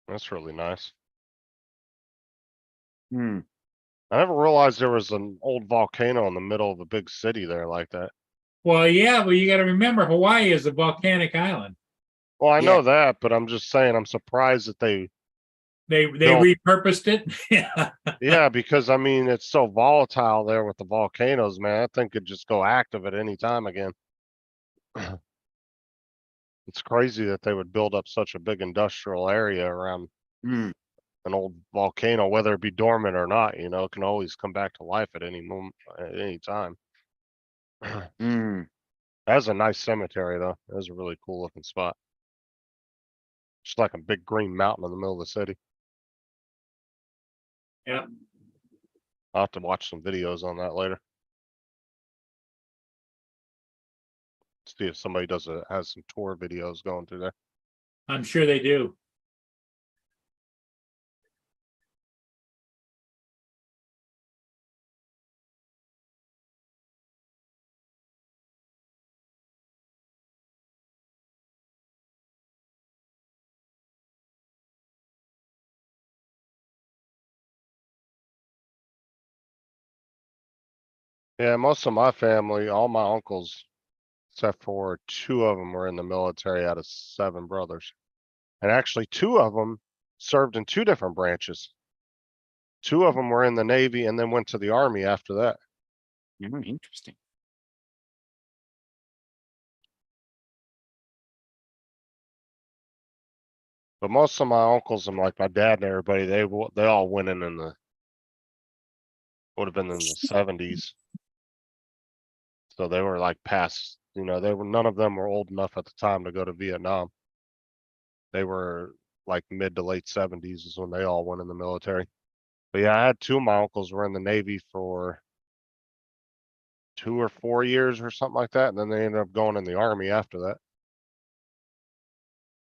That's really nice.
Hmm.
I never realized there was an old volcano in the middle of a big city there like that.
Well, yeah, but you got to remember Hawaii is a volcanic island.
Well, I
Yeah.
know that, but I'm just saying, I'm surprised that they,
They
No.
repurposed it. Yeah.
yeah, because I mean, it's so volatile there with the volcanoes, man. That thing could just go active at any time again. It's crazy that they would build up such a big industrial area around
Hmm.
an old volcano, whether it be dormant or not, you know, it can always come back to life at any moment, at any time.
Hmm.
That's a nice cemetery though. That's a really cool looking spot. Just like a big green mountain in the middle of the city.
Yeah.
I'll have to watch some videos on that later. See if somebody has some tour videos going through there.
I'm sure they do.
Yeah, most of my family, all my uncles, except for 2 of them were in the military out of 7 brothers. And actually 2 of them served in 2 different branches. 2 of them were in the Navy and then went to the Army after that.
Interesting.
But most of my uncles and like my dad and everybody, they all went in the would have been in the 70s. So they were like past, you know, none of them were old enough at the time to go to Vietnam. They were like mid to late 70s is when they all went in the military. But yeah, I had 2 of my uncles were in the Navy for 2 or 4 years or something like that, and then they ended up going in the Army after that.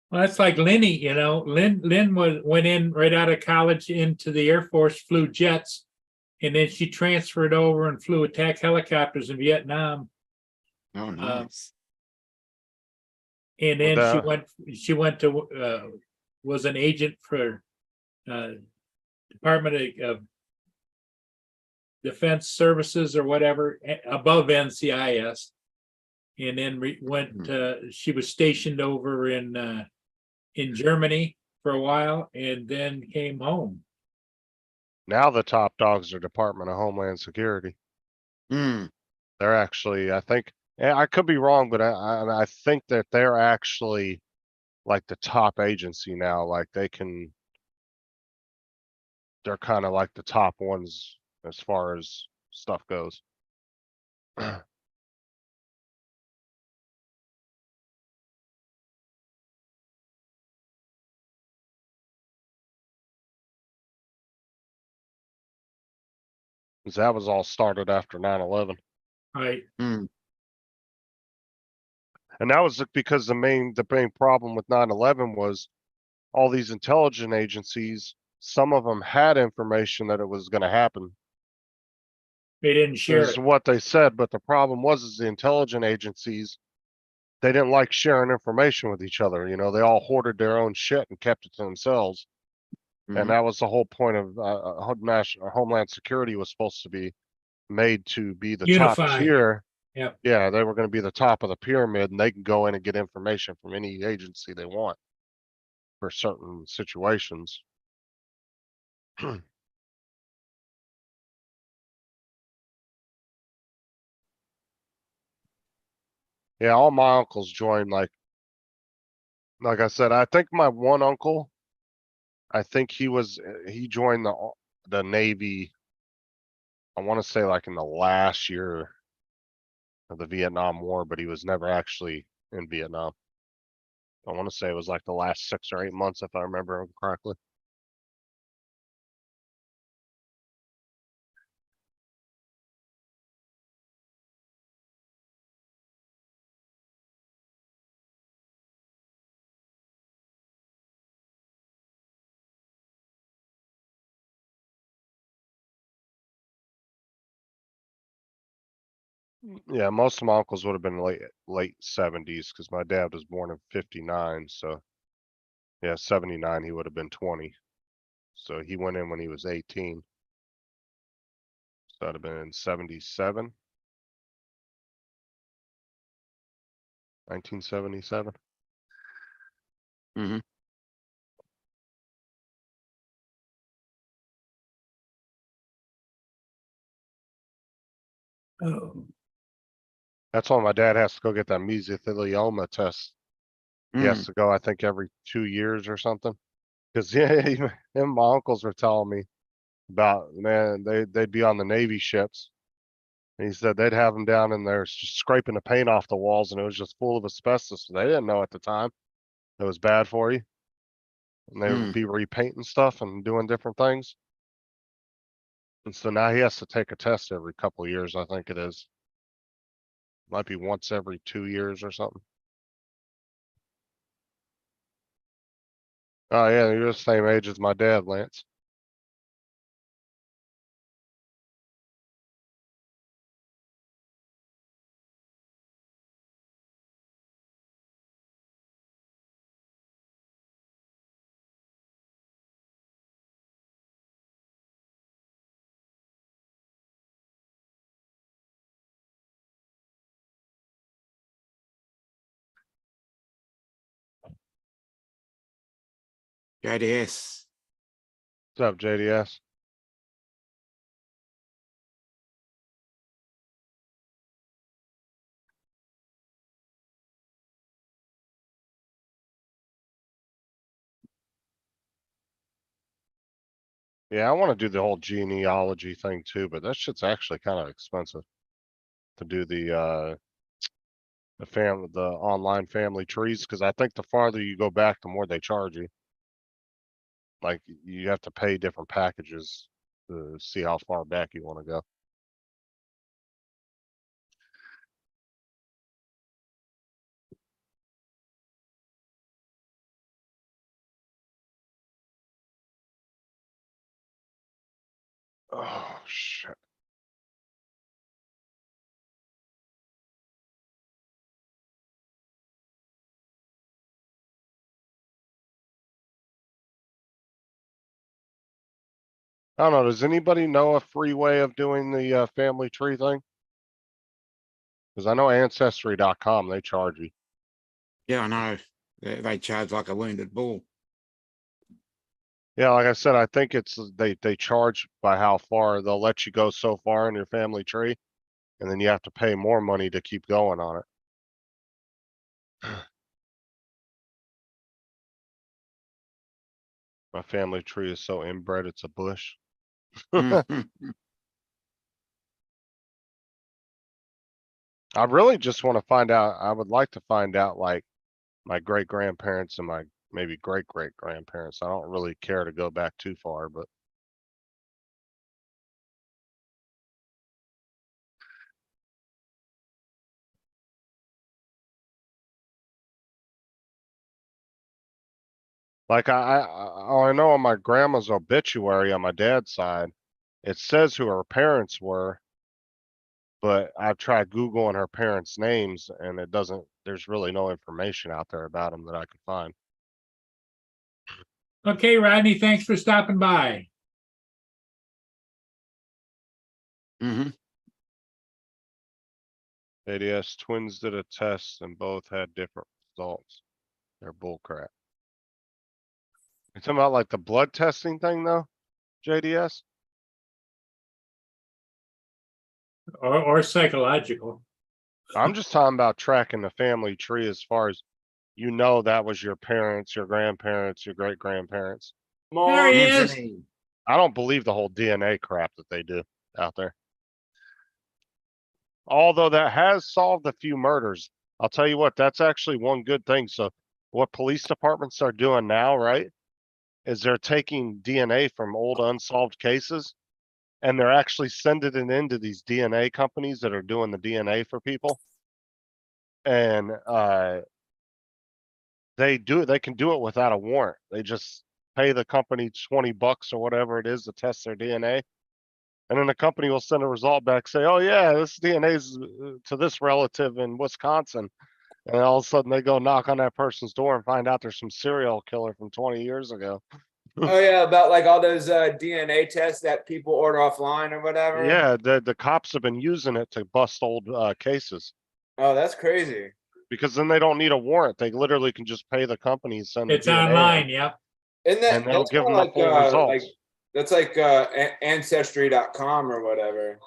Well, that's like Lenny, you know. Lynn went in right out of college into the Air Force, flew jets, and then she transferred over and flew attack helicopters in Vietnam.
Oh, nice.
And
Well,
then she went to was an agent for Department of Defense Services or whatever above NCIS, and then she was stationed over in Germany for a while, and then came home.
Now the top dogs are Department of Homeland Security.
Hmm.
They're actually, I think, I could be wrong, but I think that they're actually like the top agency now. Like they're kind of like the top ones as far as stuff goes. That was all started after 9/11.
Right.
Hmm.
And that was because the main problem with 9/11 was all these intelligence agencies, some of them had information that it was going to happen.
They didn't share
Is
it.
what they said, but the problem was the intelligence agencies, they didn't like sharing information with each other. You know, they all hoarded their own shit and kept it to themselves. And
Mhm.
that was the whole point of Homeland Security was supposed to be made to be the top
Unified.
tier.
Yep.
Yeah, they were going to be the top of the pyramid, and they can go in and get information from any agency they want for certain situations. Yeah, all my uncles joined. Like I said, I think my one uncle, I think he joined the Navy. I want to say like in the last year of the Vietnam War, but he was never actually in Vietnam. I want to say it was like the last 6 or 8 months, if I remember correctly. Yeah, most of my uncles would have been late 70s because my dad was born in 59. So yeah, 79, he would have been 20. So he went in when he was 18. So that'd have been in 77, 1977.
Mhm.
Oh.
That's why my dad has to go get that mesothelioma test. He has
Mm.
to go, I think, every 2 years or something. Because yeah, even him, my uncles were telling me about, man, they'd be on the Navy ships. And he said they'd have them down in there just scraping the paint off the walls, and it was just full of asbestos. They didn't know at the time it was bad for you, and they would
Mm.
be repainting stuff and doing different things. And so now he has to take a test every couple of years, I think it is. Might be once every 2 years or something. Oh yeah, you're the same age as my dad, Lance.
JDS.
What's up, JDS? Yeah, I want to do the whole genealogy thing too, but that shit's actually kind of expensive to do the online family trees, because I think the farther you go back, the more they charge you. Like you have to pay different packages to see how far back you want to go. Oh shit. I don't know. Does anybody know a free way of doing the family tree thing? Because I know ancestry.com, they charge you.
Yeah, I know. They charge like a wounded bull.
Yeah, like I said, I think it's they charge by how far. They'll let you go so far in your family tree, and then you have to pay more money to keep going on it. My family tree is so inbred, it's a bush.
Mhm.
I really just want to find out. I would like to find out like my great grandparents and my maybe great great grandparents. I don't really care to go back too far, but like I know on my grandma's obituary on my dad's side, it says who her parents were, but I've tried Googling her parents' names and it doesn't, there's really no information out there about them that I could find.
Okay, Rodney, thanks for stopping by.
Mhm.
ADS twins did a test and both had different results. They're bullcrap. You talking about like the blood testing thing though, JDS?
Or psychological.
I'm just talking about tracking the family tree as far as you know that was your parents, your grandparents, your great grandparents.
There he is.
Anthony.
I don't believe the whole DNA crap that they do out there. Although that has solved a few murders. I'll tell you what, that's actually one good thing. So what police departments are doing now, right? Is they're taking DNA from old unsolved cases and they're actually sending it into these DNA companies that are doing the DNA for people. And they can do it without a warrant. They just pay the company $20 or whatever it is to test their DNA. And then the company will send a result back, say, oh yeah, this DNA is to this relative in Wisconsin. And all of a sudden they go knock on that person's door and find out there's some serial killer from 20 years ago.
Oh yeah, about like all those DNA tests that people order offline or whatever.
Yeah, the cops have been using it to bust old cases
Oh, that's crazy.
because then they don't need a warrant. They literally can just pay the company and send the
It's
DNA in,
online, yep.
Isn't that
and they'll
that's
give them
kinda
the full
like
results.
that's like ancestry.com or whatever.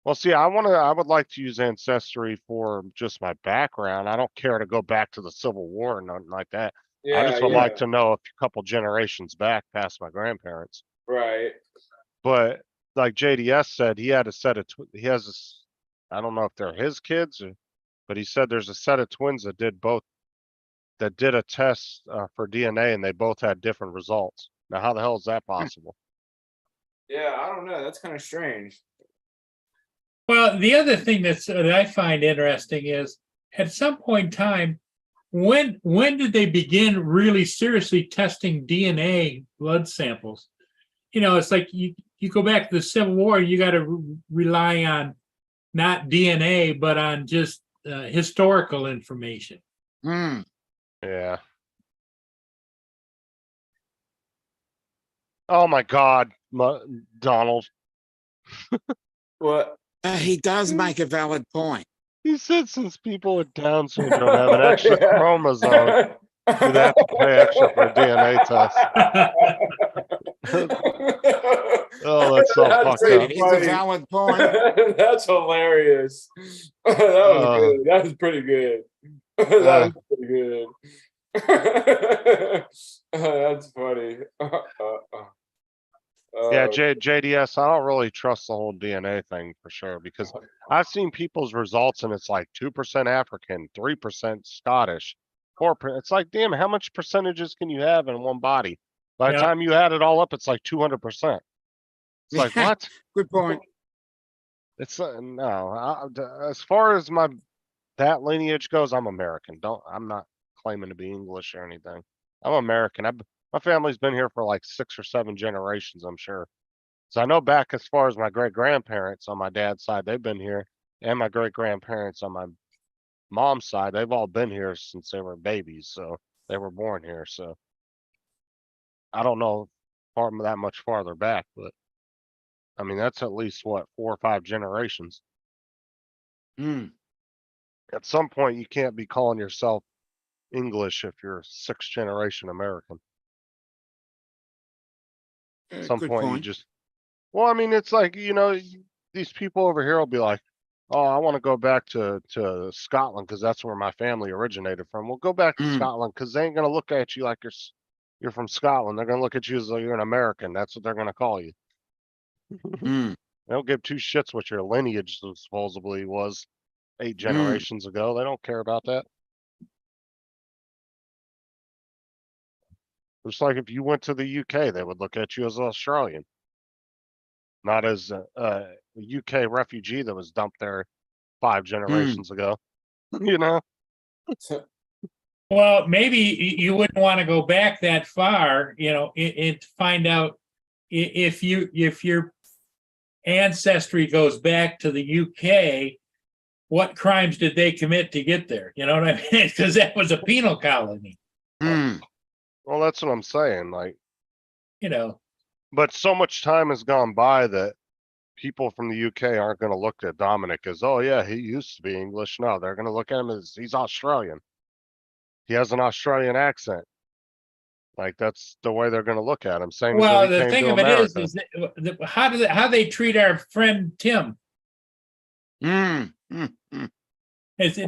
Well, see, I would like to use Ancestry for just my background. I don't care to go back to the Civil War or nothing like that. I
Yeah,
just would
yeah,
like to know a couple generations back past my grandparents.
right.
But like JDS said, he had a set of, he has this, I don't know if they're his kids, but he said there's a set of twins that did both, that did a test for DNA and they both had different results. Now, how the hell is that possible?
Yeah, I don't know. That's kind of strange.
Well, the other thing that I find interesting is at some point in time, when did they begin really seriously testing DNA blood samples? It's like you go back to the Civil War, you got to rely on not DNA, but on just historical information.
Hmm.
Yeah. Oh my God, Donald.
What?
He does make a valid point.
He said since people with Down syndrome have an extra
Yeah.
chromosome, do they have to pay extra for a DNA test? Oh, that's so
That's
fucked
pretty
up.
It's a
funny.
valid point.
That's hilarious. That was good. That was pretty good. That was pretty good. That's funny.
Yeah, JDS, I don't really trust the whole DNA thing for sure because I've seen people's results and it's like 2% African, 3% Scottish, 4%. It's like, damn, how much percentages can you have in one body? By the
Yeah.
time you add it all up, it's like 200%. It's like,
Yeah.
what?
Good point.
It's no, as far as that lineage goes, I'm American. I'm not claiming to be English or anything. I'm American. My family's been here for like 6 or 7 generations, I'm sure. So I know back as far as my great grandparents on my dad's side, they've been here, and my great grandparents on my mom's side, they've all been here since they were babies. So they were born here. So I don't know that much farther back, but I mean, that's at least what, 4 or 5 generations.
Hmm.
At some point, you can't be calling yourself English if you're 6th generation American. At some
Good
point, you
point.
just, well, I mean, it's like, these people over here will be like, oh, I want to go back to Scotland because that's where my family originated from. Well, go back to
Mm.
Scotland because they ain't going to look at you like you're from Scotland. They're going to look at you as though you're an American. That's what they're going to call you.
Hmm.
They don't give two shits what your lineage supposedly was 8 generations ago. They don't care about that. Just like if you went to the UK, they would look at you as Australian, not as a UK refugee that was dumped there 5 generations ago. You know?
Well, maybe you wouldn't want to go back that far, and find out if your ancestry goes back to the UK, what crimes did they commit to get there? You know what I mean? Because that was a penal colony,
Hmm.
Well, that's what I'm saying. Like, but so much time has gone by that people from the UK aren't going to look at Dominic as, oh yeah, he used to be English. No, they're going to look at him as he's Australian. He has an Australian accent. Like that's the way they're going to look at him. Same
Well,
as
the
if he
thing
came
of
to
it
America.
is that how they treat our friend Tim?
Hmm.
Do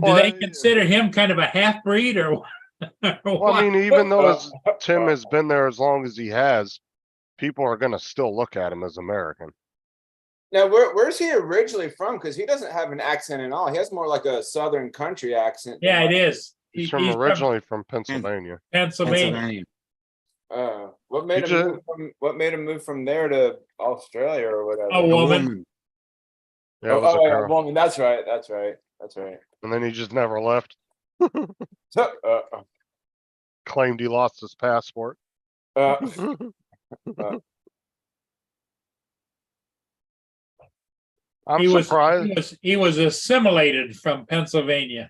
Well,
they consider him kind of a half breed or
Well, I
what?
mean, even though Tim has been there as long as he has, people are going to still look at him as American.
Now, where's he originally from? Because he doesn't have an accent at all. He has more like a Southern country accent.
Yeah, it is.
He's from originally from Pennsylvania.
Pennsylvania.
Pennsylvania.
What made
You
him move what made him move from there to Australia or whatever?
A woman.
Yeah, it was a
yeah,
girl.
woman. That's right. That's right. That's right.
And then he just never left.
So,
Claimed he lost his passport. I'm
He was,
surprised.
he was assimilated from Pennsylvania.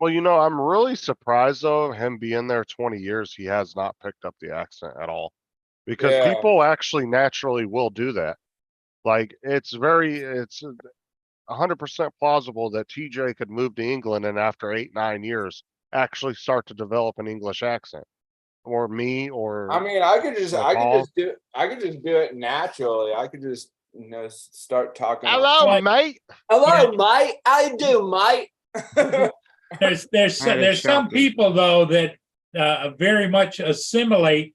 Well, I'm really surprised though, of him being there 20 years, he has not picked up the accent at all. Because
Yeah.
people actually naturally will do that. Like, it's 100% plausible that TJ could move to England and after 8-9 years, actually start to develop an English accent. Or me, or
I mean, I could just
Paul.
do it naturally. I could just start talking.
hello,
Like-
mate.
Hello, mate. How you doing, mate?
There's
That is
some
shocking.
people though that very much assimilate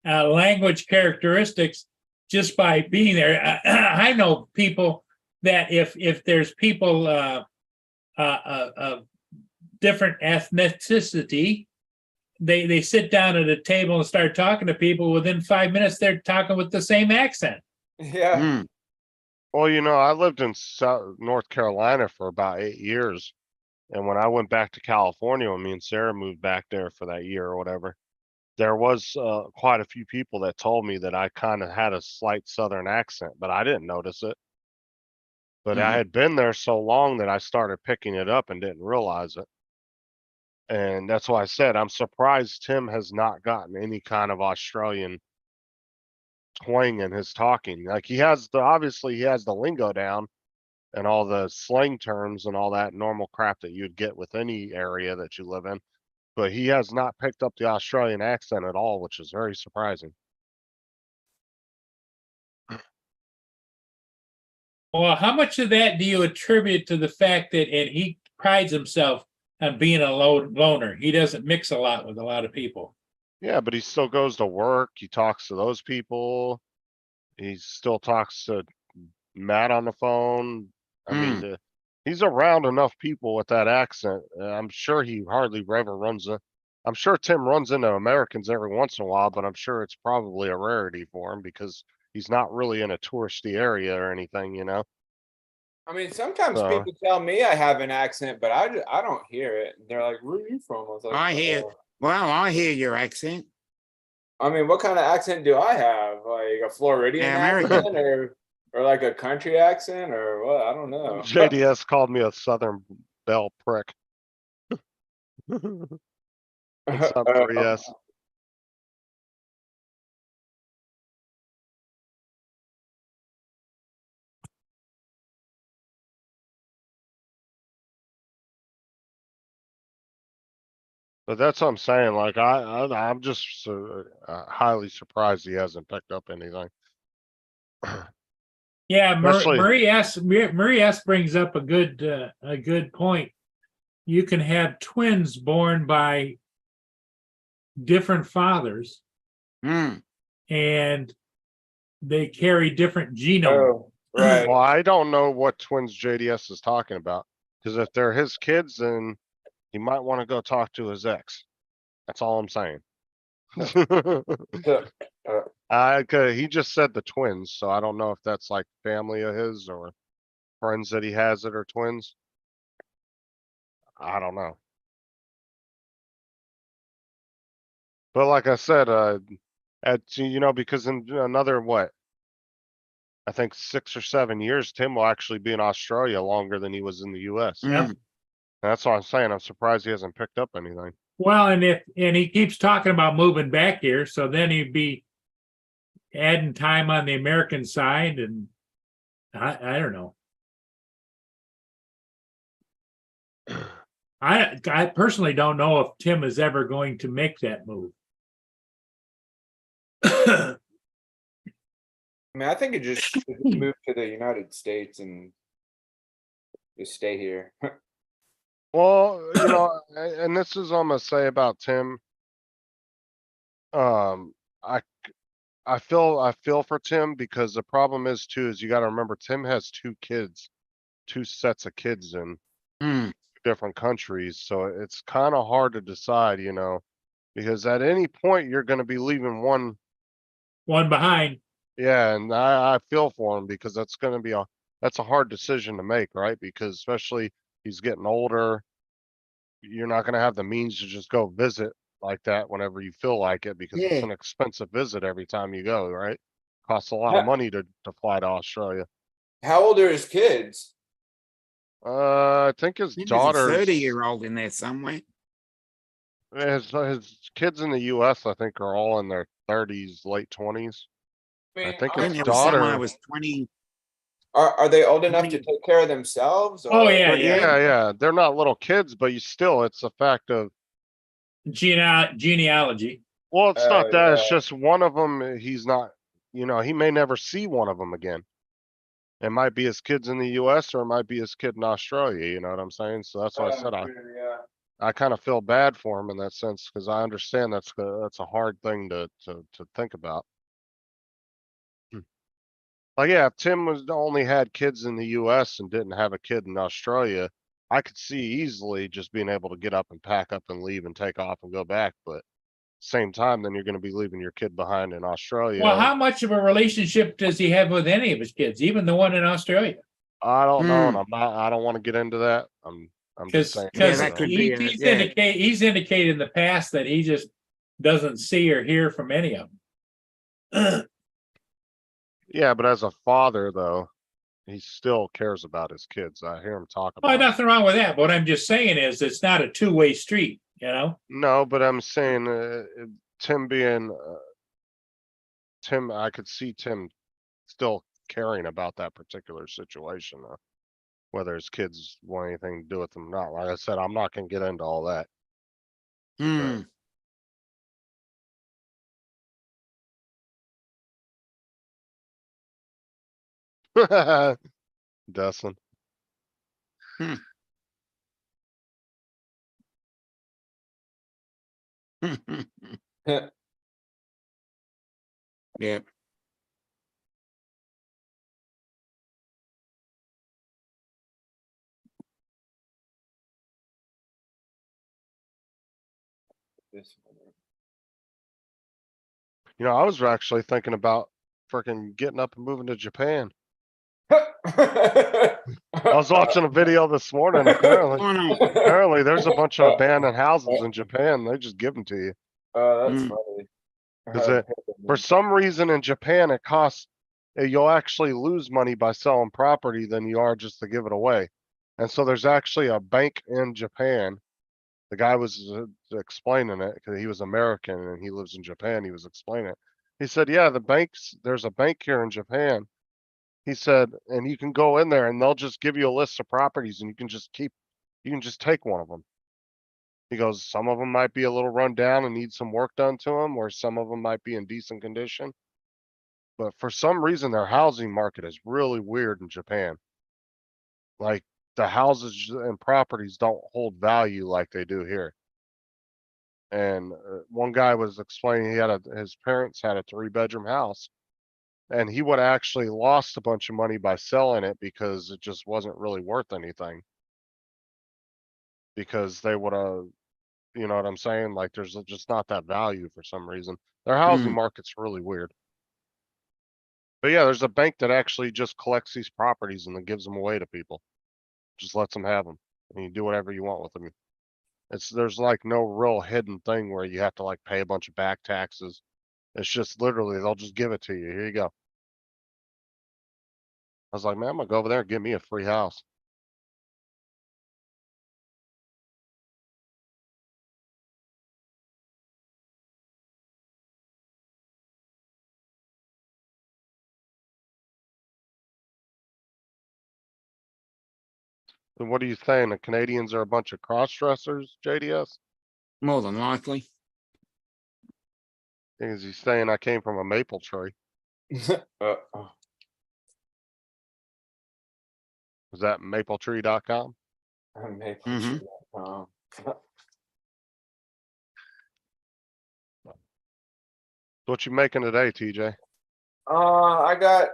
language characteristics just by being there. I know people that if there's people of different ethnicity, they sit down at a table and start talking to people. Within 5 minutes, they're talking with the same accent.
Yeah.
Mm.
Well, I lived in North Carolina for about 8 years. And when I went back to California, when me and Sarah moved back there for that year or whatever, there was quite a few people that told me that I kind of had a slight Southern accent, but I didn't notice it. But I
Mhm.
had been there so long that I started picking it up and didn't realize it. And that's why I said I'm surprised Tim has not gotten any kind of Australian twang in his talking. Like obviously he has the lingo down and all the slang terms and all that normal crap that you'd get with any area that you live in. But he has not picked up the Australian accent at all, which is very surprising.
Well, how much of that do you attribute to the fact that, and he prides himself on being a loner? He doesn't mix a lot with a lot of people.
Yeah, but he still goes to work. He talks to those people. He still talks to Matt on the phone. I mean, he's around enough people with that accent. I'm sure he hardly ever I'm sure Tim runs into Americans every once in a while, but I'm sure it's probably a rarity for him because he's not really in a touristy area or anything,
I mean, sometimes
So-
people tell me I have an accent, but I don't hear it. They're like, "Where are you from?" I was like,
I hear-
"Oh."
Well, I hear your accent.
I mean, what kind of accent do I have? Like a Floridian
Yeah, American.
accent, or like a country accent, or what? I don't know.
JDS called me a Southern Belle prick. What's up, 3S? But that's what I'm saying. Like I'm just highly surprised he hasn't picked up anything.
Yeah,
Especially-
Marie S brings up a good point. You can have twins born by different fathers,
Mm.
and they carry different genomes.
Oh, right.
Well, I don't know what twins JDS is talking about. Because if they're his kids, then he might want to go talk to his ex. That's all I'm saying. He just said the twins, so I don't know if that's like family of his or friends that he has that are twins. I don't know. But like I said, because in another what? I think 6 or 7 years, Tim will actually be in Australia longer than he was in the US.
Mm.
That's what I'm saying. I'm surprised he hasn't picked up anything.
Well, and he keeps talking about moving back here, so then he'd be adding time on the American side, and I don't know. I personally don't know if Tim is ever going to make that move.
I mean, I think it just move to the United States and just stay here.
Well, and this is what I'm gonna say about Tim. I feel for Tim because the problem is you got to remember Tim has 2 kids, 2 sets of kids, and
Mm.
different countries, so it's kind of hard to decide, you know, because at any point you're going to be leaving one.
One behind.
Yeah, and I feel for him because that's going to be that's a hard decision to make, right? Because especially he's getting older, you're not going to have the means to just go visit like that whenever you feel like it because it's
Yeah.
an expensive visit every time you go, right? Costs a lot
Ha-
of money to fly to Australia.
How old are his kids?
I think his
There's a
daughter's
30-year-old in there somewhere.
his kids in the US I think are all in their 30s, late 20s. I think
Then
his
there was someone
daughter.
that was 20.
Are they old enough to
Twenty-
take care of themselves?
Oh,
or-
yeah,
But
yeah.
Yeah, they're not little kids, but you still, it's a fact of,
Genealogy.
well, it's not that, it's
yeah.
just one of them, he's not, you know, he may never see one of them again. It might be his kids in the US or it might be his kid in Australia, you know what I'm saying? So that's why I said
Yeah.
I kind of feel bad for him in that sense, because I understand that's a hard thing to think about. Like, yeah, if Tim was only had kids in the US and didn't have a kid in Australia, I could see easily just being able to get up and pack up and leave and take off and go back, but same time, then you're gonna be leaving your kid behind in Australia.
Well, how much of a relationship does he have with any of his kids, even the one in Australia?
I don't know, and
Hmm.
I don't wanna get into that. I'm just saying.
Yeah,
Because
that could be a-
he's
yeah.
he's indicated in the past that he just doesn't see or hear from any of them.
Yeah, but as a father though, he still cares about his kids. I hear him talk
Oh,
about it.
nothing wrong with that. What I'm just saying is it's not a two-way street, you know?
No, but I'm saying, Tim being, Tim, I could see Tim still caring about that particular situation, though. Whether his kids want anything to do with them or not. Like I said, I'm not gonna get into all that.
Hmm.
Dustin.
Yep.
You know, I was actually thinking about freaking getting up and moving to Japan.
I
I was watching a video this morning.
Why not?
Apparently there's a bunch of abandoned houses in Japan. They just give them to you.
Oh, that's
Mm.
funny.
Is For some reason in Japan, it costs, you'll actually lose money by selling property than you are just to give it away. And so there's actually a bank in Japan. The guy was explaining it because he was American and he lives in Japan. He was explaining it. He said, yeah, there's a bank here in Japan. He said, and you can go in there and they'll just give you a list of properties and you can just take one of them. He goes, some of them might be a little run down and need some work done to them, or some of them might be in decent condition. But for some reason, their housing market is really weird in Japan. Like the houses and properties don't hold value like they do here. And one guy was explaining his parents had a 3-bedroom house and he would actually lost a bunch of money by selling it because it just wasn't really worth anything. Because they would have, you know what I'm saying? Like there's just not that value for some reason. Their housing market's really weird. But yeah, there's a bank that actually just collects these properties and then gives them away to people. Just lets them have them. And you do whatever you want with them. There's like no real hidden thing where you have to like pay a bunch of back taxes. It's just literally, they'll just give it to you. Here you go. I was like, man, I'm gonna go over there and get me a free house. And what are you saying? The Canadians are a bunch of cross-dressers, JDS?
More than likely.
Is he saying I came from a maple tree?
Oh.
Was that mapletree.com?
Mapletree.com.
What you making today, TJ?
I got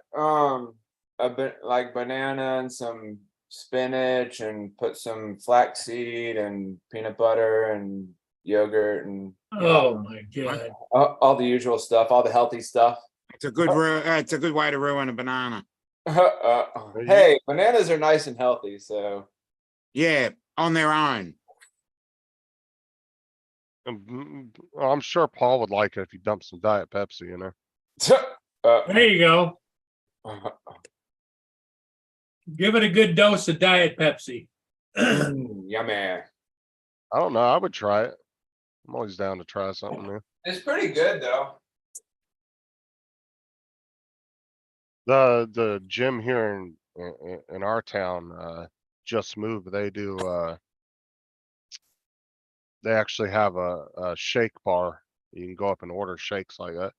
a bit like banana and some spinach and put some flaxseed and peanut butter and yogurt and
Oh, my God.
all the usual stuff, all the healthy stuff.
It's a good it's a good way to ruin a banana.
Hey, bananas are nice and healthy, so
Yeah, on their own.
I'm sure Paul would like it if you dump some Diet Pepsi in there.
There you go. Give it a good dose of Diet Pepsi.
Yummy.
I don't know. I would try it. I'm always down to try something new.
It's pretty good though.
The gym here in our town just moved. They actually have a shake bar. You can go up and order shakes like that,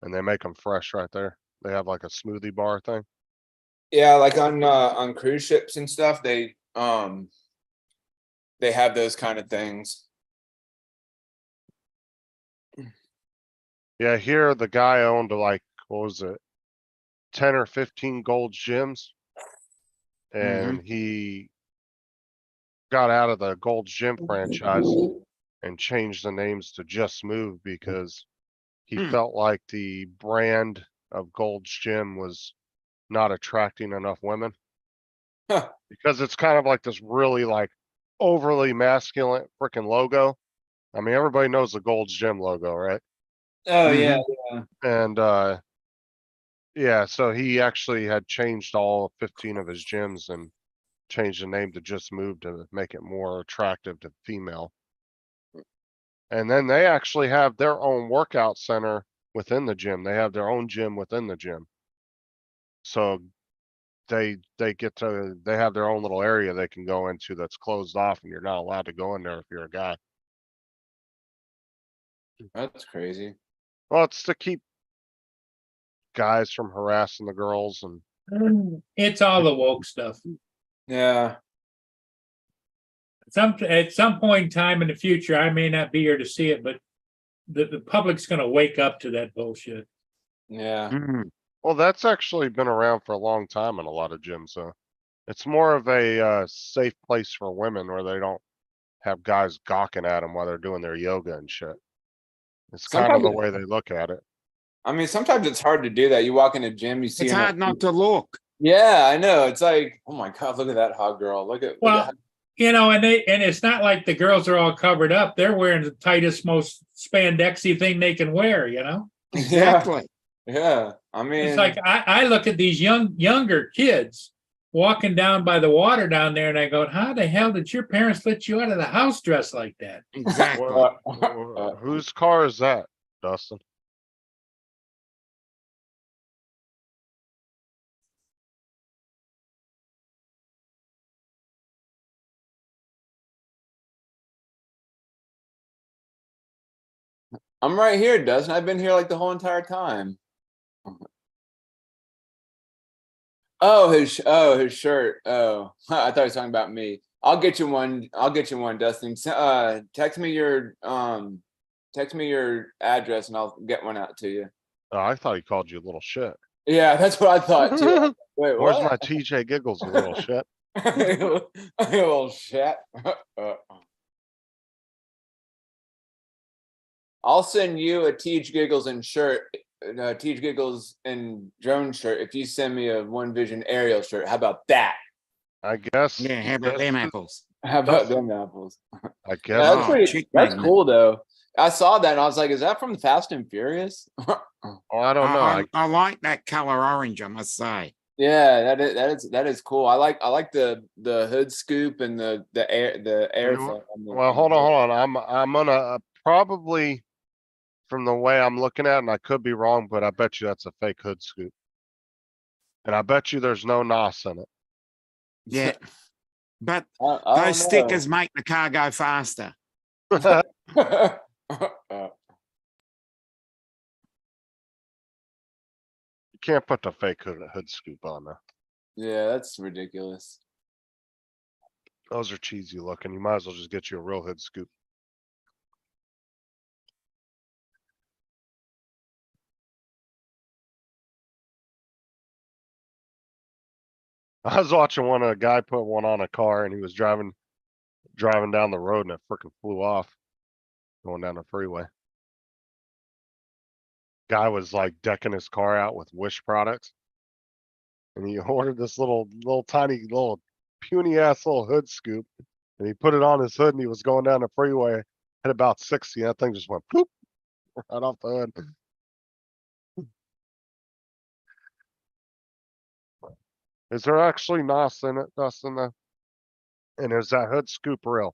and they make them fresh right there. They have like a smoothie bar thing.
Yeah, like on cruise ships and stuff, they have those kind of things.
Yeah, here the guy owned like, what was it, 10 or 15 Gold's Gyms, and he got out of the Gold's Gym franchise and changed the names to Just Move because he felt like the brand of Gold's Gym was not attracting enough women.
Huh.
Because it's kind of like this really like overly masculine freaking logo. I mean, everybody knows the Gold's Gym logo, right?
Oh yeah.
And yeah, so he actually had changed all 15 of his gyms and changed the name to Just Move to make it more attractive to female. And then they actually have their own workout center within the gym. They have their own gym within the gym. So they have their own little area they can go into that's closed off, and you're not allowed to go in there if you're a guy.
That's crazy.
Well, it's to keep guys from harassing the girls, and
It's all the woke stuff.
Yeah.
At some point in time in the future, I may not be here to see it, but the public's gonna wake up to that bullshit.
Yeah.
well, that's actually been around for a long time in a lot of gyms. So it's more of a safe place for women where they don't have guys gawking at them while they're doing their yoga and shit. It's kind of
Sometimes
the way they look at it.
I mean, sometimes it's hard to do that. You walk in a gym, you see
It's
an-
hard not to look.
Yeah, I know. It's like, oh my God, look at that hot girl. Look at
Well, you know, and it's not like the girls are all covered up. They're wearing the tightest, most spandexy thing they can wear, you know?
Exactly.
Yeah. I mean,
It's like I look at these younger kids walking down by the water down there and I go, how the hell did your parents let you out of the house dressed like that?
Exactly.
Whose car is that, Dustin?
I'm right here, Dustin. I've been here like the whole entire time. Oh, his shirt. Oh, I thought he was talking about me. I'll get you one. I'll get you one, Dustin. Text me your address and I'll get one out to you.
Oh, I thought he called you a little shit.
Yeah, that's what I thought too. Wait,
Where's
what?
my TJ Giggles, you little shit?
You little shit. I'll send you a Teach Giggles and shirt, Teach Giggles and drone shirt if you send me a One Vision aerial shirt. How about that?
I guess.
Yeah, how about them apples?
How about them apples?
I guess.
Yeah, that's
Oh,
pretty.
chick
That's
magnet.
cool though. I saw that and I was like, "Is that from Fast and Furious?"
Oh, I don't know.
I like that color orange, I must say.
Yeah, that is cool. I like the hood scoop and the air
You know
thing. on the-
Well, hold on. I'm gonna probably, from the way I'm looking at it, and I could be wrong, but I bet you that's a fake hood scoop. And I bet you there's no NOS in it.
Yeah. But
I
those
don't
stickers make the car go faster.
know.
You can't put the fake hood scoop on there.
Yeah, that's ridiculous.
Those are cheesy looking. You might as well just get you a real hood scoop. I was watching one, a guy put one on a car and he was driving down the road and it freaking flew off. Going down the freeway. Guy was like decking his car out with Wish products. And he ordered this little tiny little puny ass little hood scoop. And he put it on his hood and he was going down the freeway at about 60. That thing just went poop right off the hood. Is there actually NOS in it, Dustin? And is that hood scoop real?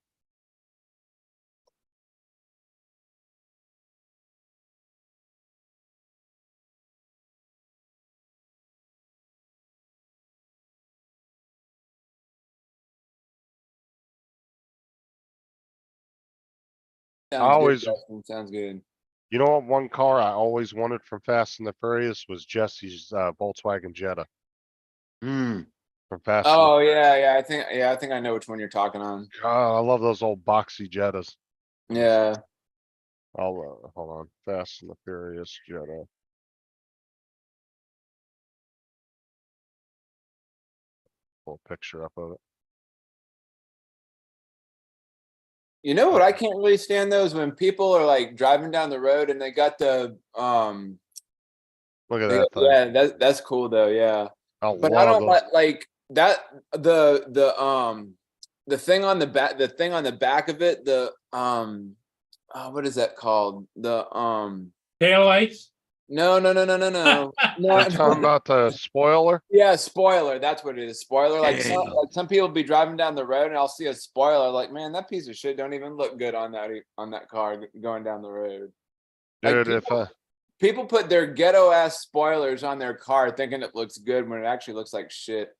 Sounds
always-
good, Justin. Sounds good.
You know what? One car I always wanted from Fast and the Furious was Jesse's Volkswagen Jetta
Hmm.
from Fast.
Oh yeah. I think I know which one you're talking on.
I love those old boxy Jettas.
Yeah.
I'll hold on. Fast and the Furious Jetta. Pull a picture up of it.
You know what I can't really stand though is when people are like driving down the road and they got the
Look at that thing.
yeah, that's cool though, yeah.
I
But I
love
don't
those.
like that the thing on the back of it, what is that called?
Taillights?
No. No,
You're talking about the spoiler?
yeah, spoiler. That's what it is. Spoiler. Like
Hey.
some people be driving down the road and I'll see a spoiler. Like, man, that piece of shit don't even look good on that car going down the road. Like,
Dude,
people put their ghetto ass spoilers on their car thinking it looks good when it actually looks like shit.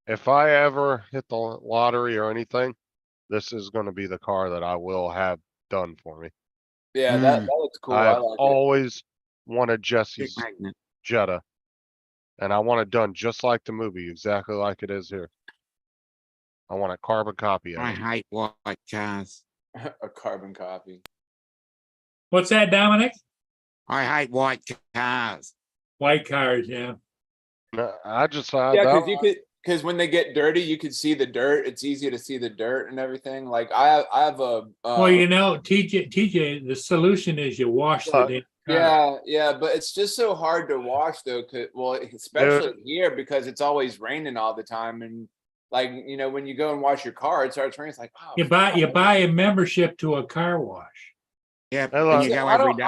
if I ever hit the lottery or anything, this is gonna be the car that I will have done for me.
Yeah, that looks cool. I
I've
like it.
always wanted
Big
Jesse's
magnet.
Jetta. And I want it done just like the movie, exactly like it is here. I want a carbon copy of
I
it.
hate white cars.
A carbon copy.
What's that, Dominic?
I hate white cars.
White cars, yeah.
No, I just,
Yeah,
that-
because when they get dirty, you could see the dirt. It's easy to see the dirt and everything. Like I have a
Well, you know, TJ, the solution is you wash the
Look,
damn car.
yeah, but it's just so hard to wash though. Especially here because it's always raining all the time, and like when you go and wash your car, it starts raining. It's like
You buy a membership to a car wash.
Yep,
Hey,
and
look.
you go
I
every
don't.
day.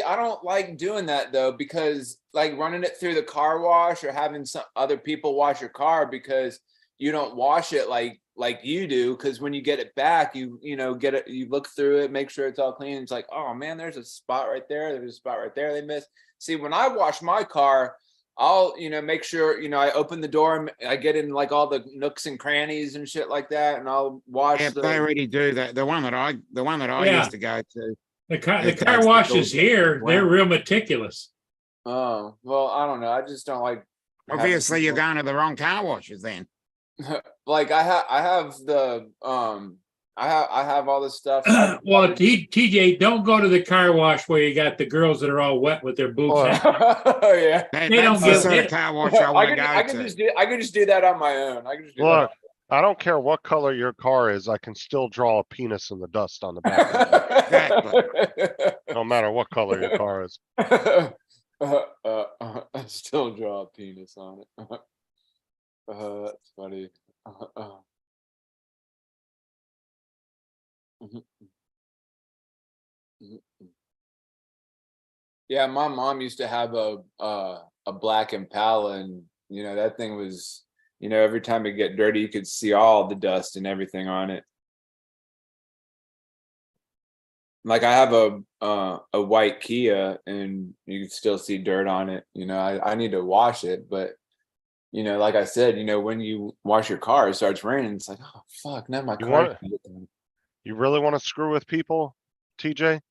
I don't like doing that though because like running it through the car wash or having some other people wash your car because you don't wash it like you do. Because when you get it back, you get it. You look through it, make sure it's all clean. It's like, oh man, there's a spot right there. There's a spot right there. They missed. See, when I wash my car, I'll make sure I open the door and I get in like all the nooks and crannies and shit like that, and I'll wash.
Yep, they already do that. The one that I
Yeah.
used to go to.
The car
It takes the
washes
doors
here,
as
they're
well.
real meticulous.
Oh well, I don't know. I just don't like. having
Obviously, you're
people-
going to the wrong car washes then.
Like I have the I have all this stuff.
Well, TJ, don't go to the car wash where you got the girls that are all wet with their boobs.
Oh, yeah.
That,
They don't
that's the
give-
sort
they-
of car wash I want to go
I can
to.
just do that on my own. I can just do
Look, I don't care what color your car is, I can still draw a penis in the dust on the back. of it.
that.
No matter what color your car is.
I still draw a penis on it. That's funny. Yeah, my mom used to have a black Impala, and that thing was, every time it get dirty, you could see all the dust and everything on it. Like I have a white Kia, and you can still see dirt on it. I need to wash it, but like I said, when you wash your car, it starts raining. It's like, oh fuck, now my
You
car.
You really want to screw with people, TJ?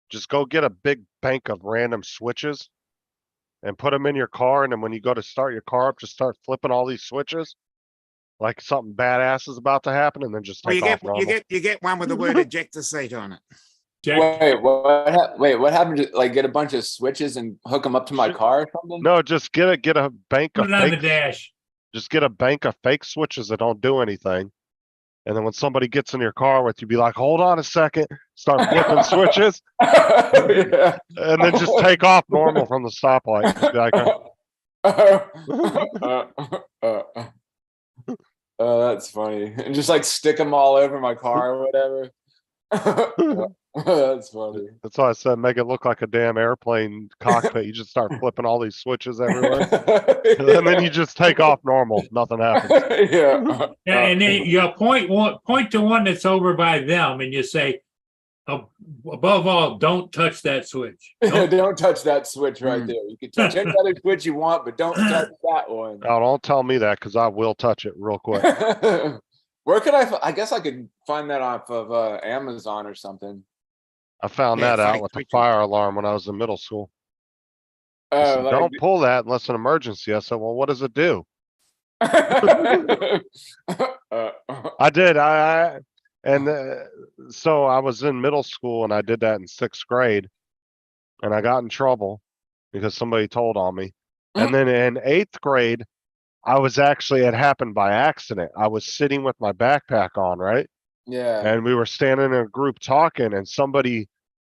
Just go get a big bank of random switches and put them in your car. And then when you go to start your car up, just start flipping all these switches like something badass is about to happen, and then just
Well,
take off normal.
you get one with the word ejector seat on it.
Jack,
What happened to like get a bunch of switches and hook them up to my car or something?
No, just get a bank
put
of
it on the
fake,
dash.
Just get a bank of fake switches that don't do anything. And then when somebody gets in your car with you, be like, hold on a second, start flipping switches,
Yeah.
and then just take off normal from the stoplight. Just be like,
Oh, that's funny. And just like stick them all over my car or whatever. That's funny.
that's why I said make it look like a damn airplane cockpit. You just start flipping all these switches everywhere. And then you just take off normal. Nothing happens.
Yeah.
And then you point to one that's over by them and you say, above all, don't touch that switch.
Don't touch that switch right
Mm.
there. You can touch any other switch you want, but don't touch that one.
Now, don't tell me that because I will touch it real quick.
Where could I guess I could find that off of Amazon or something.
I found
Yeah,
that out
fake
with the
switches.
fire alarm when I was in middle school. They
Oh,
said, don't pull that unless an emergency. I said, well, what does it do?
uh,
I did. So I was in middle school and I did that in 6th grade and I got in trouble because somebody told on me. And then in 8th grade, it happened by accident. I was sitting with my backpack on, right?
yeah.
And we were standing in a group talking and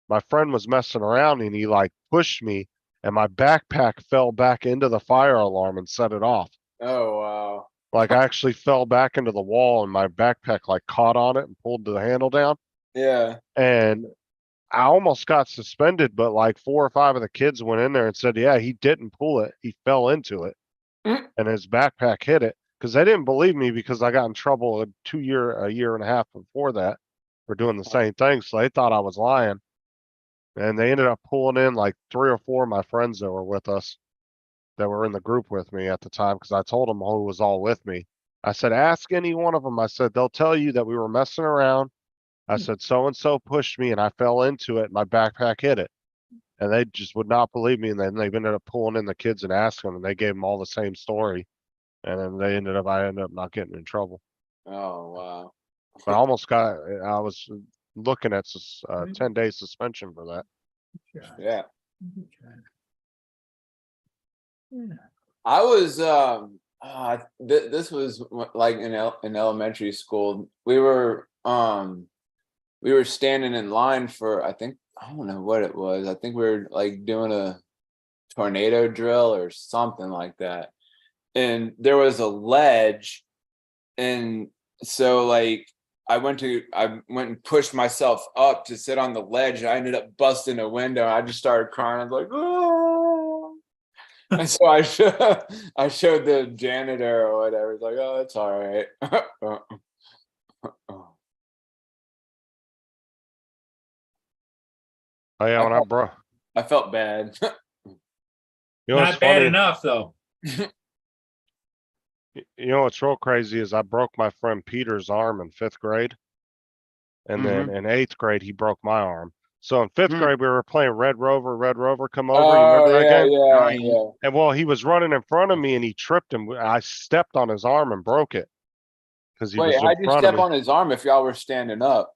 my friend was messing around and he like pushed me and my backpack fell back into the fire alarm and set it off.
Oh wow.
Like I actually fell back into the wall and my backpack like caught on it and pulled the handle down.
Yeah.
And I almost got suspended, but like 4 or 5 of the kids went in there and said, yeah, he didn't pull it. He fell into it
Mm.
and his backpack hit it. Cause they didn't believe me because I got in trouble a year and a half before that for doing the same thing. So they thought I was lying. And they ended up pulling in like 3 or 4 of my friends that were with us that were in the group with me at the time. Cause I told them who was all with me. I said, ask any one of them. I said, they'll tell you that we were messing around. I said, so-and-so pushed me and I fell into it. And my backpack hit it. And they just would not believe me. And then they ended up pulling in the kids and asking them and they gave them all the same story. And then I ended up not getting in trouble.
Oh wow.
But I was looking at 10-day suspension for that.
Yeah. I was this was like in elementary school. We were standing in line for I don't know what it was. I think we were like doing a tornado drill or something like that. And there was a ledge, and so like I went and pushed myself up to sit on the ledge. I ended up busting a window. I just started crying. I was like, oh. And so I showed the janitor or whatever. He's like, oh, it's all right.
Oh yeah, when I broke.
I felt bad.
You know what's
Not bad
funny?
enough, though.
You know what's real crazy is I broke my friend Peter's arm in 5th grade. And then in 8th grade, he broke my arm. So in 5th
Hmm.
grade, we were playing Red Rover come over. You remember that game?
Yeah.
And well, he was running in front of me and he tripped him. I stepped on his arm and broke it. Because he
Wait,
was
how'd
in
you
front of
step
me.
on his arm if y'all were standing up?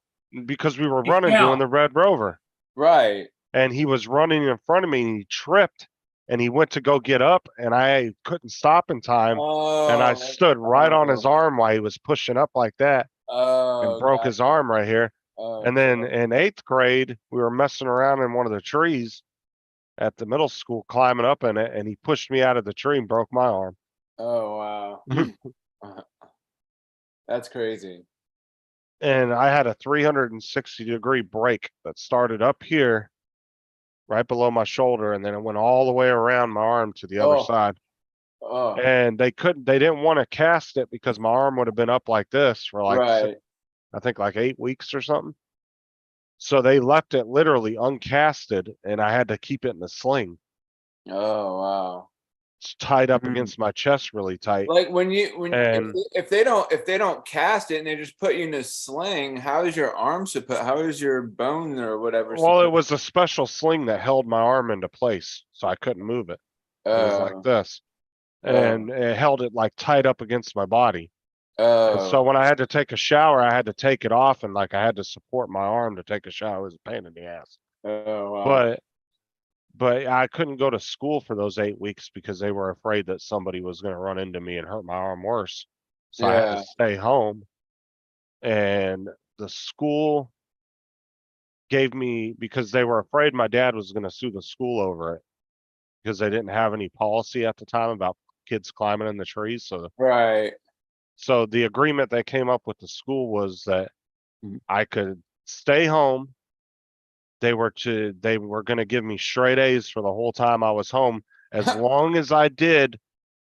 Because we were
He
running
fell.
doing the Red Rover.
Right.
And he was running in front of me and he tripped and he went to go get up and I couldn't stop in time. And I stood right on his arm while he was pushing up like that and broke his arm right here. And then in 8th grade, we were messing around in one of the trees at the middle school, climbing up in it, and he pushed me out of the tree and broke my arm.
Oh wow. That's crazy.
And I had a 360-degree break that started up here, right below my shoulder, and then it went all the way around my arm to the other
Oh.
side.
Oh,
And they didn't want to cast it because my arm would have been up like this for like
right.
I think like 8 weeks or something. So they left it literally uncasted and I had to keep it in a sling.
Oh wow.
It's tied up
Mm.
against my chest really tight.
Like
And-
if they don't cast it and they just put you in a sling, how is your arm how is your bone or whatever?
Well, it was a special sling that held my arm into place, so I couldn't move it. It was like this. And it held it like tight up against my body. And so when I had to take a shower, I had to take it off and like I had to support my arm to take a shower. It was a pain in the ass.
oh wow.
but I couldn't go to school for those 8 weeks because they were afraid that somebody was gonna run into me and hurt my arm worse. So I had
Yeah.
to stay home. And the school gave me, because they were afraid my dad was gonna sue the school over it. Because they didn't have any policy at the time about kids climbing in the trees,
Right.
so the agreement they came up with the school was that
Mhm.
I could stay home. They were gonna give me straight A's for the whole time I was home, as long as I did.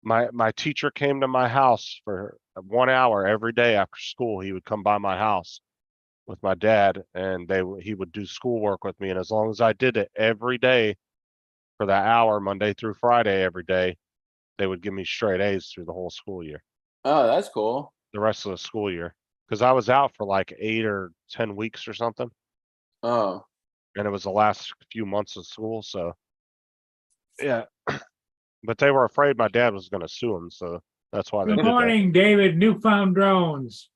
My teacher came to my house for 1 hour every day after school. He would come by my house with my dad, and he would do schoolwork with me, and as long as I did it every day for that hour, Monday through Friday, every day, they would give me straight A's through the whole school year,
Oh, that's cool.
the rest of the school year. Cause I was out for like 8 or 10 weeks or something,
Oh,
and it was the last few months of school, so. Yeah, but they were afraid my dad was gonna sue him, so that's why they
Good
did that.
morning, David, Newfound Drones.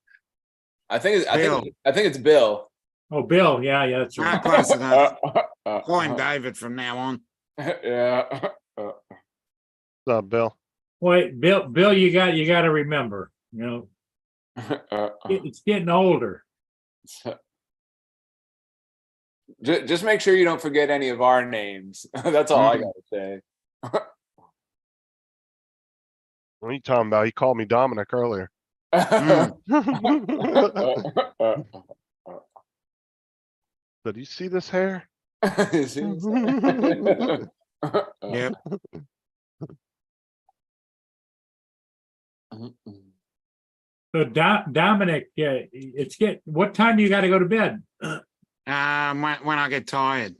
I think it's,
Bill.
I think it's Bill.
Oh, Bill, yeah, that's
Ah,
right.
close enough. Call him
Yeah.
David from now on.
What's up, Bill?
Wait, Bill, you got to remember, it's getting older.
Just make sure you don't forget any of our names. That's all I
Mm.
gotta say.
What are you talking about? He called me Dominic earlier.
Mm.
Did you see this hair?
Yep.
So Dominic, what time you got to go to bed?
When I get tired.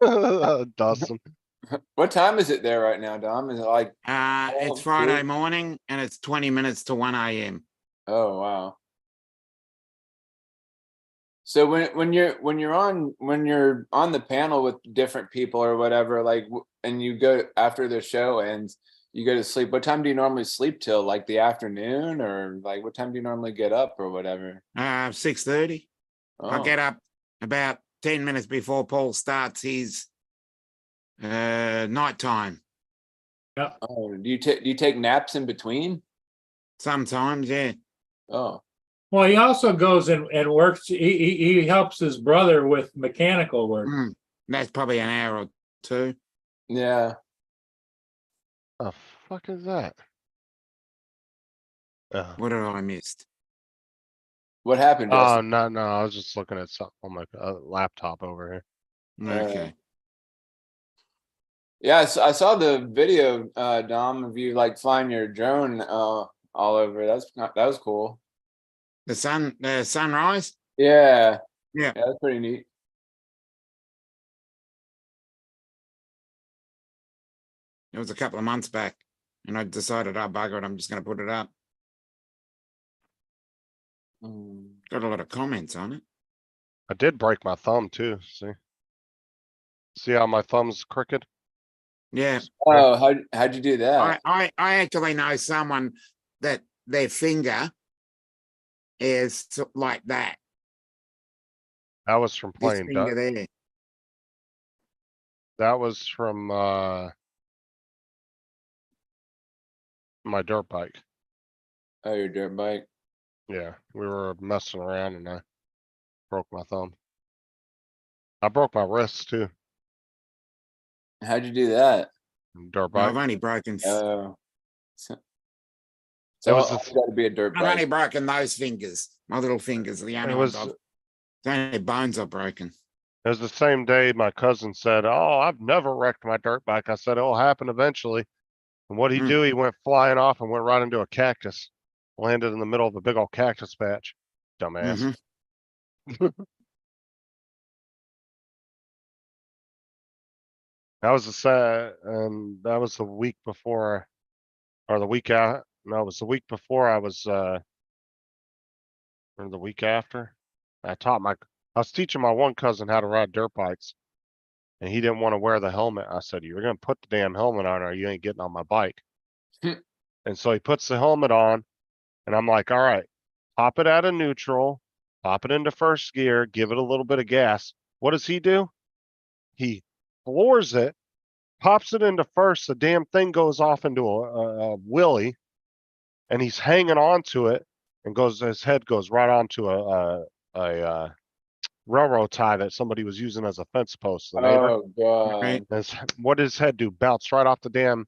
Dustin.
What time is it there right now, Dom? Is it like,
It's
Oh,
Friday
good.
morning and it's 20 minutes to 1 a.m.
oh wow. So when you're on the panel with different people or whatever, like, and you go after the show ends, you go to sleep. What time do you normally sleep till? Like the afternoon, or like what time do you normally get up or whatever?
6:30. I
Oh,
get up about 10 minutes before Paul starts his nighttime.
oh, do you take naps in between?
Sometimes, yeah.
Oh,
Well, he also goes and works. He helps his brother with mechanical work.
Mm. That's probably an hour or two.
yeah.
The fuck is that?
What did I missed?
What happened,
Oh,
Justin?
no, I was just looking at something on my laptop over here.
Okay.
Yeah, I saw the video, Dom, of you like flying your drone all over. That was cool.
The sunrise?
Yeah.
Yeah.
Yeah, that's pretty neat.
It was a couple of months back. And I decided, oh, bugger it, I'm just going to put it up.
Mm.
Got a lot of comments on it.
I did break my thumb too, see how my thumb's crooked?
Yeah.
Oh, how'd you do that?
I actually know someone that their finger is like that.
That was from
This
playing
finger there.
that was from my dirt bike.
Oh, your dirt bike.
Yeah, we were messing around and I broke my thumb. I broke my wrist too,
How'd you do that?
dirt
I've
bike.
only broken.
Oh. So
It was
it's
the-
got to be a dirt
I've only
bike.
broken those fingers. My little fingers are the only
It
ones
was,
I've. The only bones I've broken.
it was the same day my cousin said, "Oh, I've never wrecked my dirt bike." I said, "It'll happen eventually." And what'd he
Hmm.
do? He went flying off and went right into a cactus. Landed in the middle of a big old cactus patch. Dumbass.
Mhm.
That was and that was the week before, or the week out. No, it was the week before I was, or the week after. I was teaching my one cousin how to ride dirt bikes. And he didn't want to wear the helmet. I said, "You're gonna put the damn helmet on or you ain't getting on my bike." And so he puts the helmet on and I'm like, "All right, pop it out of neutral, pop it into first gear, give it a little bit of gas." What does he do? He floors it, pops it into first, the damn thing goes off into a wheelie. And he's hanging on to it and his head goes right onto a railroad tie that somebody was using as a fence post, the neighbor.
Oh god.
Right.
What did his head do? Bounced right off the damn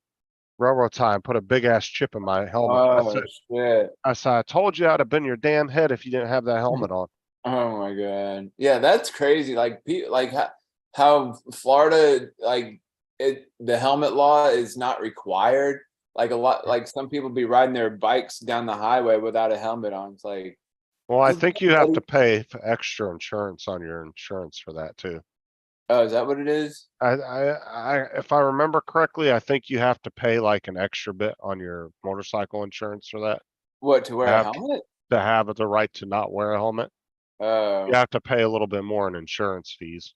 railroad tie and put a big ass chip in my helmet.
Oh shit.
I said, I told you I'd have been your damn head if you didn't have that helmet on.
Oh my god. Yeah, that's crazy. Like like how Florida the helmet law is not required. Like a lot, like some people be riding their bikes down the highway without a helmet on. It's like,
Well, I
Isn't
think
that
you have
funny?
to pay for extra insurance on your insurance for that too.
oh, is that what it is?
If I remember correctly, I think you have to pay like an extra bit on your motorcycle insurance for that
What, to wear a
have-
helmet?
to have the right to not wear a helmet.
Oh,
You have to pay a little bit more in insurance fees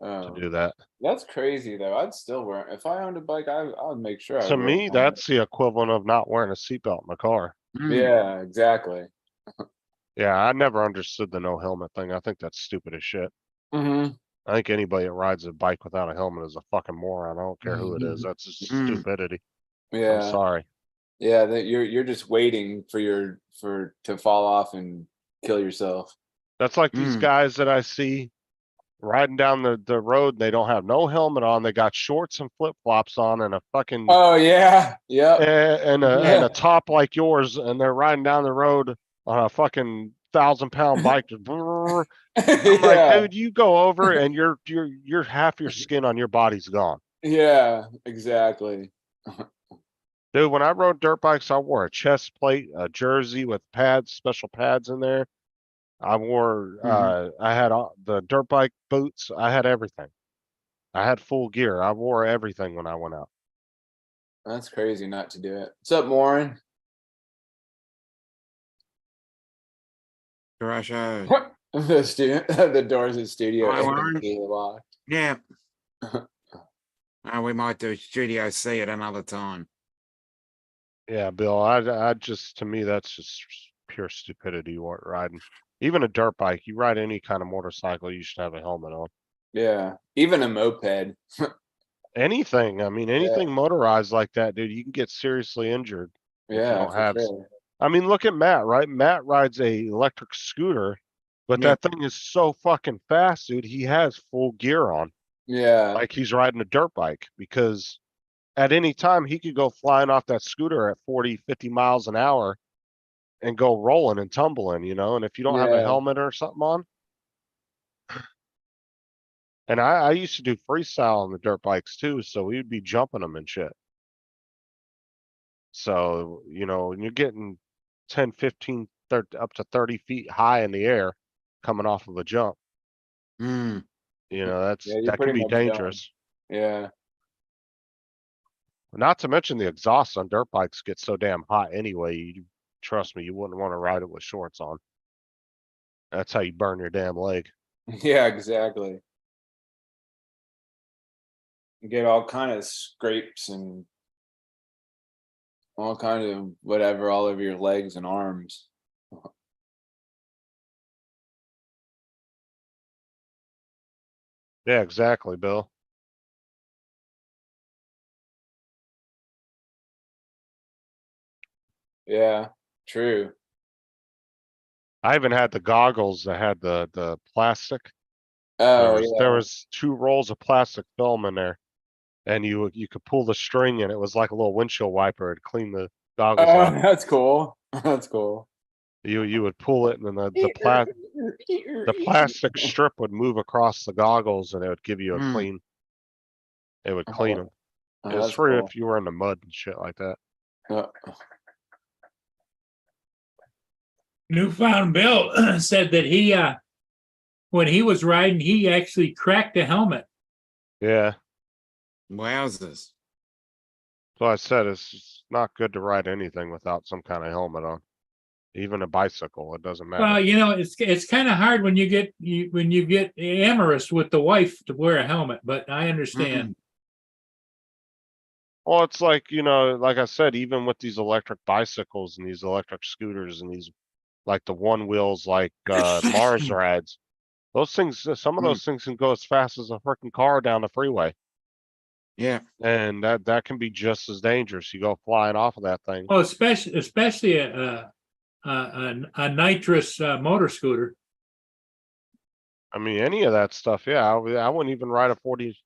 to
oh,
do that.
that's crazy though. I'd still wear if I owned a bike. I would make sure. I
To
wear a
me,
helmet.
that's the equivalent of not wearing a seatbelt in the car.
Mm.
Yeah, exactly.
Yeah, I never understood the no helmet thing. I think that's stupid as shit.
Hmm.
I think anybody that rides a bike without a helmet is a fucking moron. I don't care who it is. That's just
Mm.
stupidity. I'm
Yeah,
sorry.
yeah. That you're just waiting for to fall off and kill yourself.
That's like these
Mm.
guys that I see riding down the road. They don't have no helmet on. They got shorts and flip flops on and a fucking
Oh yeah, yep.
and
Yeah.
a top like yours, and they're riding down the road on a fucking 1,000-pound bike. Just brrr. I'm like,
Yeah,
dude, you go over and you're half your skin on your body's gone.
yeah, exactly.
Dude, when I rode dirt bikes, I wore a chest plate, a jersey with pads, special pads in there. I wore, I had the dirt bike boots. I had everything. I had full gear. I wore everything when I went out.
That's crazy not to do it. What's up, Warren?
Garasho.
The student, the doors of the studio
Hi, Warren.
empty, locked.
Yeah. We might do Studio C at another time.
Yeah, Bill, I just, to me, that's just pure stupidity riding. Even a dirt bike, you ride any kind of motorcycle, you should have a helmet on.
Yeah, even a moped.
Anything, I mean, anything motorized like that, dude, you can get seriously injured.
Yeah,
don't
for
have
sure.
I mean, look at Matt, right? Matt rides a electric scooter, but
Yeah.
that thing is so fucking fast, dude. He has full gear on,
Yeah,
like he's riding a dirt bike, because at any time he could go flying off that scooter at 40, 50 miles an hour and go rolling and tumbling, and if you don't have a
Yeah.
helmet or something on. And I used to do freestyle on the dirt bikes too, so we'd be jumping them and shit. So, when you're getting 10, 15, 30, up to 30 feet high in the air coming off of a jump,
Mm.
Yeah, you're
that can
pretty
be
much done.
dangerous.
yeah,
Not to mention the exhaust on dirt bikes get so damn hot anyway. Trust me, you wouldn't want to ride it with shorts on. That's how you burn your damn leg.
yeah, exactly. You get all kind of scrapes and all kind of whatever all over your legs and arms.
Yeah, exactly, Bill.
Yeah, true.
I even had the goggles that had the plastic.
Oh
There
yeah.
was 2 rolls of plastic film in there, and you could pull the string, and it was like a little windshield wiper. It'd clean the goggles
Oh,
off.
that's cool. That's cool.
You would pull it, and then the plastic strip would move across the goggles, and it would give you a
Mm.
clean. It would clean them.
Oh,
It was
that's
free
cool.
if you were in the mud and shit like that.
Yeah.
Newfound Bill said that he, when he was riding, he actually cracked a helmet.
Yeah,
Wowzers.
so I said it's just not good to ride anything without some kind of helmet on. Even a bicycle, it doesn't matter.
Well, it's kind of hard when you get amorous with the wife to wear a helmet, but I understand.
Well, it's like, like I said, even with these electric bicycles and these electric scooters and these, like the one wheels, like Mars rides, those things, some of those things can go as fast as a freaking car down the freeway.
Yeah.
And that can be just as dangerous. You go flying off of that thing.
Oh, especially a nitrous motor scooter.
I mean, any of that stuff. Yeah, I wouldn't even ride a 40,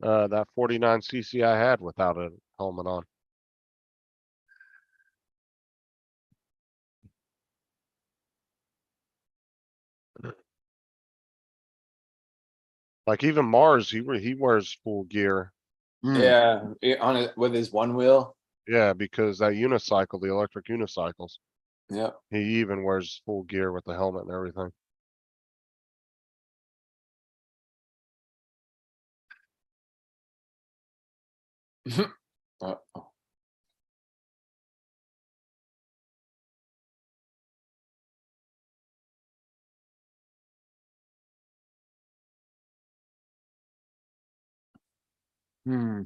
that 49cc I had without a helmet on. Like even Mars, he wears full gear.
Mm.
Yeah, on it with his one wheel.
Yeah, because that unicycle, the electric unicycles,
Yep.
he even wears full gear with the helmet and everything.
Uh,
Hmm.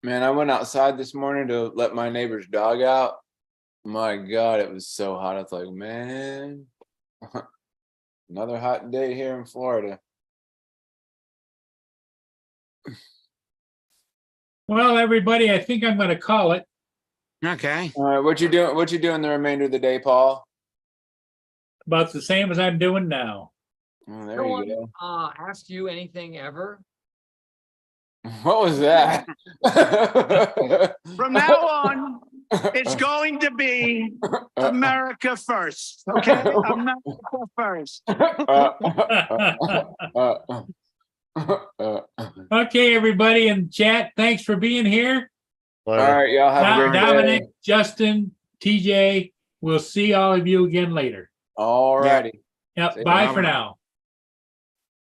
Man, I went outside this morning to let my neighbor's dog out. My God, it was so hot. I was like, man, another hot day here in Florida.
Well, everybody, I think I'm going to call it.
Okay.
All right, what you doing? What you doing the remainder of the day, Paul?
About the same as I'm doing now.
Oh, there
No
you
one
go.
asked you anything ever?
What was that?
From now on, it's going to be America first, okay? America first.
Okay, everybody in chat, thanks for being here.
All
Later.
right, y'all have a great
Dominic,
day.
Justin, TJ, we'll see all of you again later.
All righty.
Yep,
See you.
bye for now.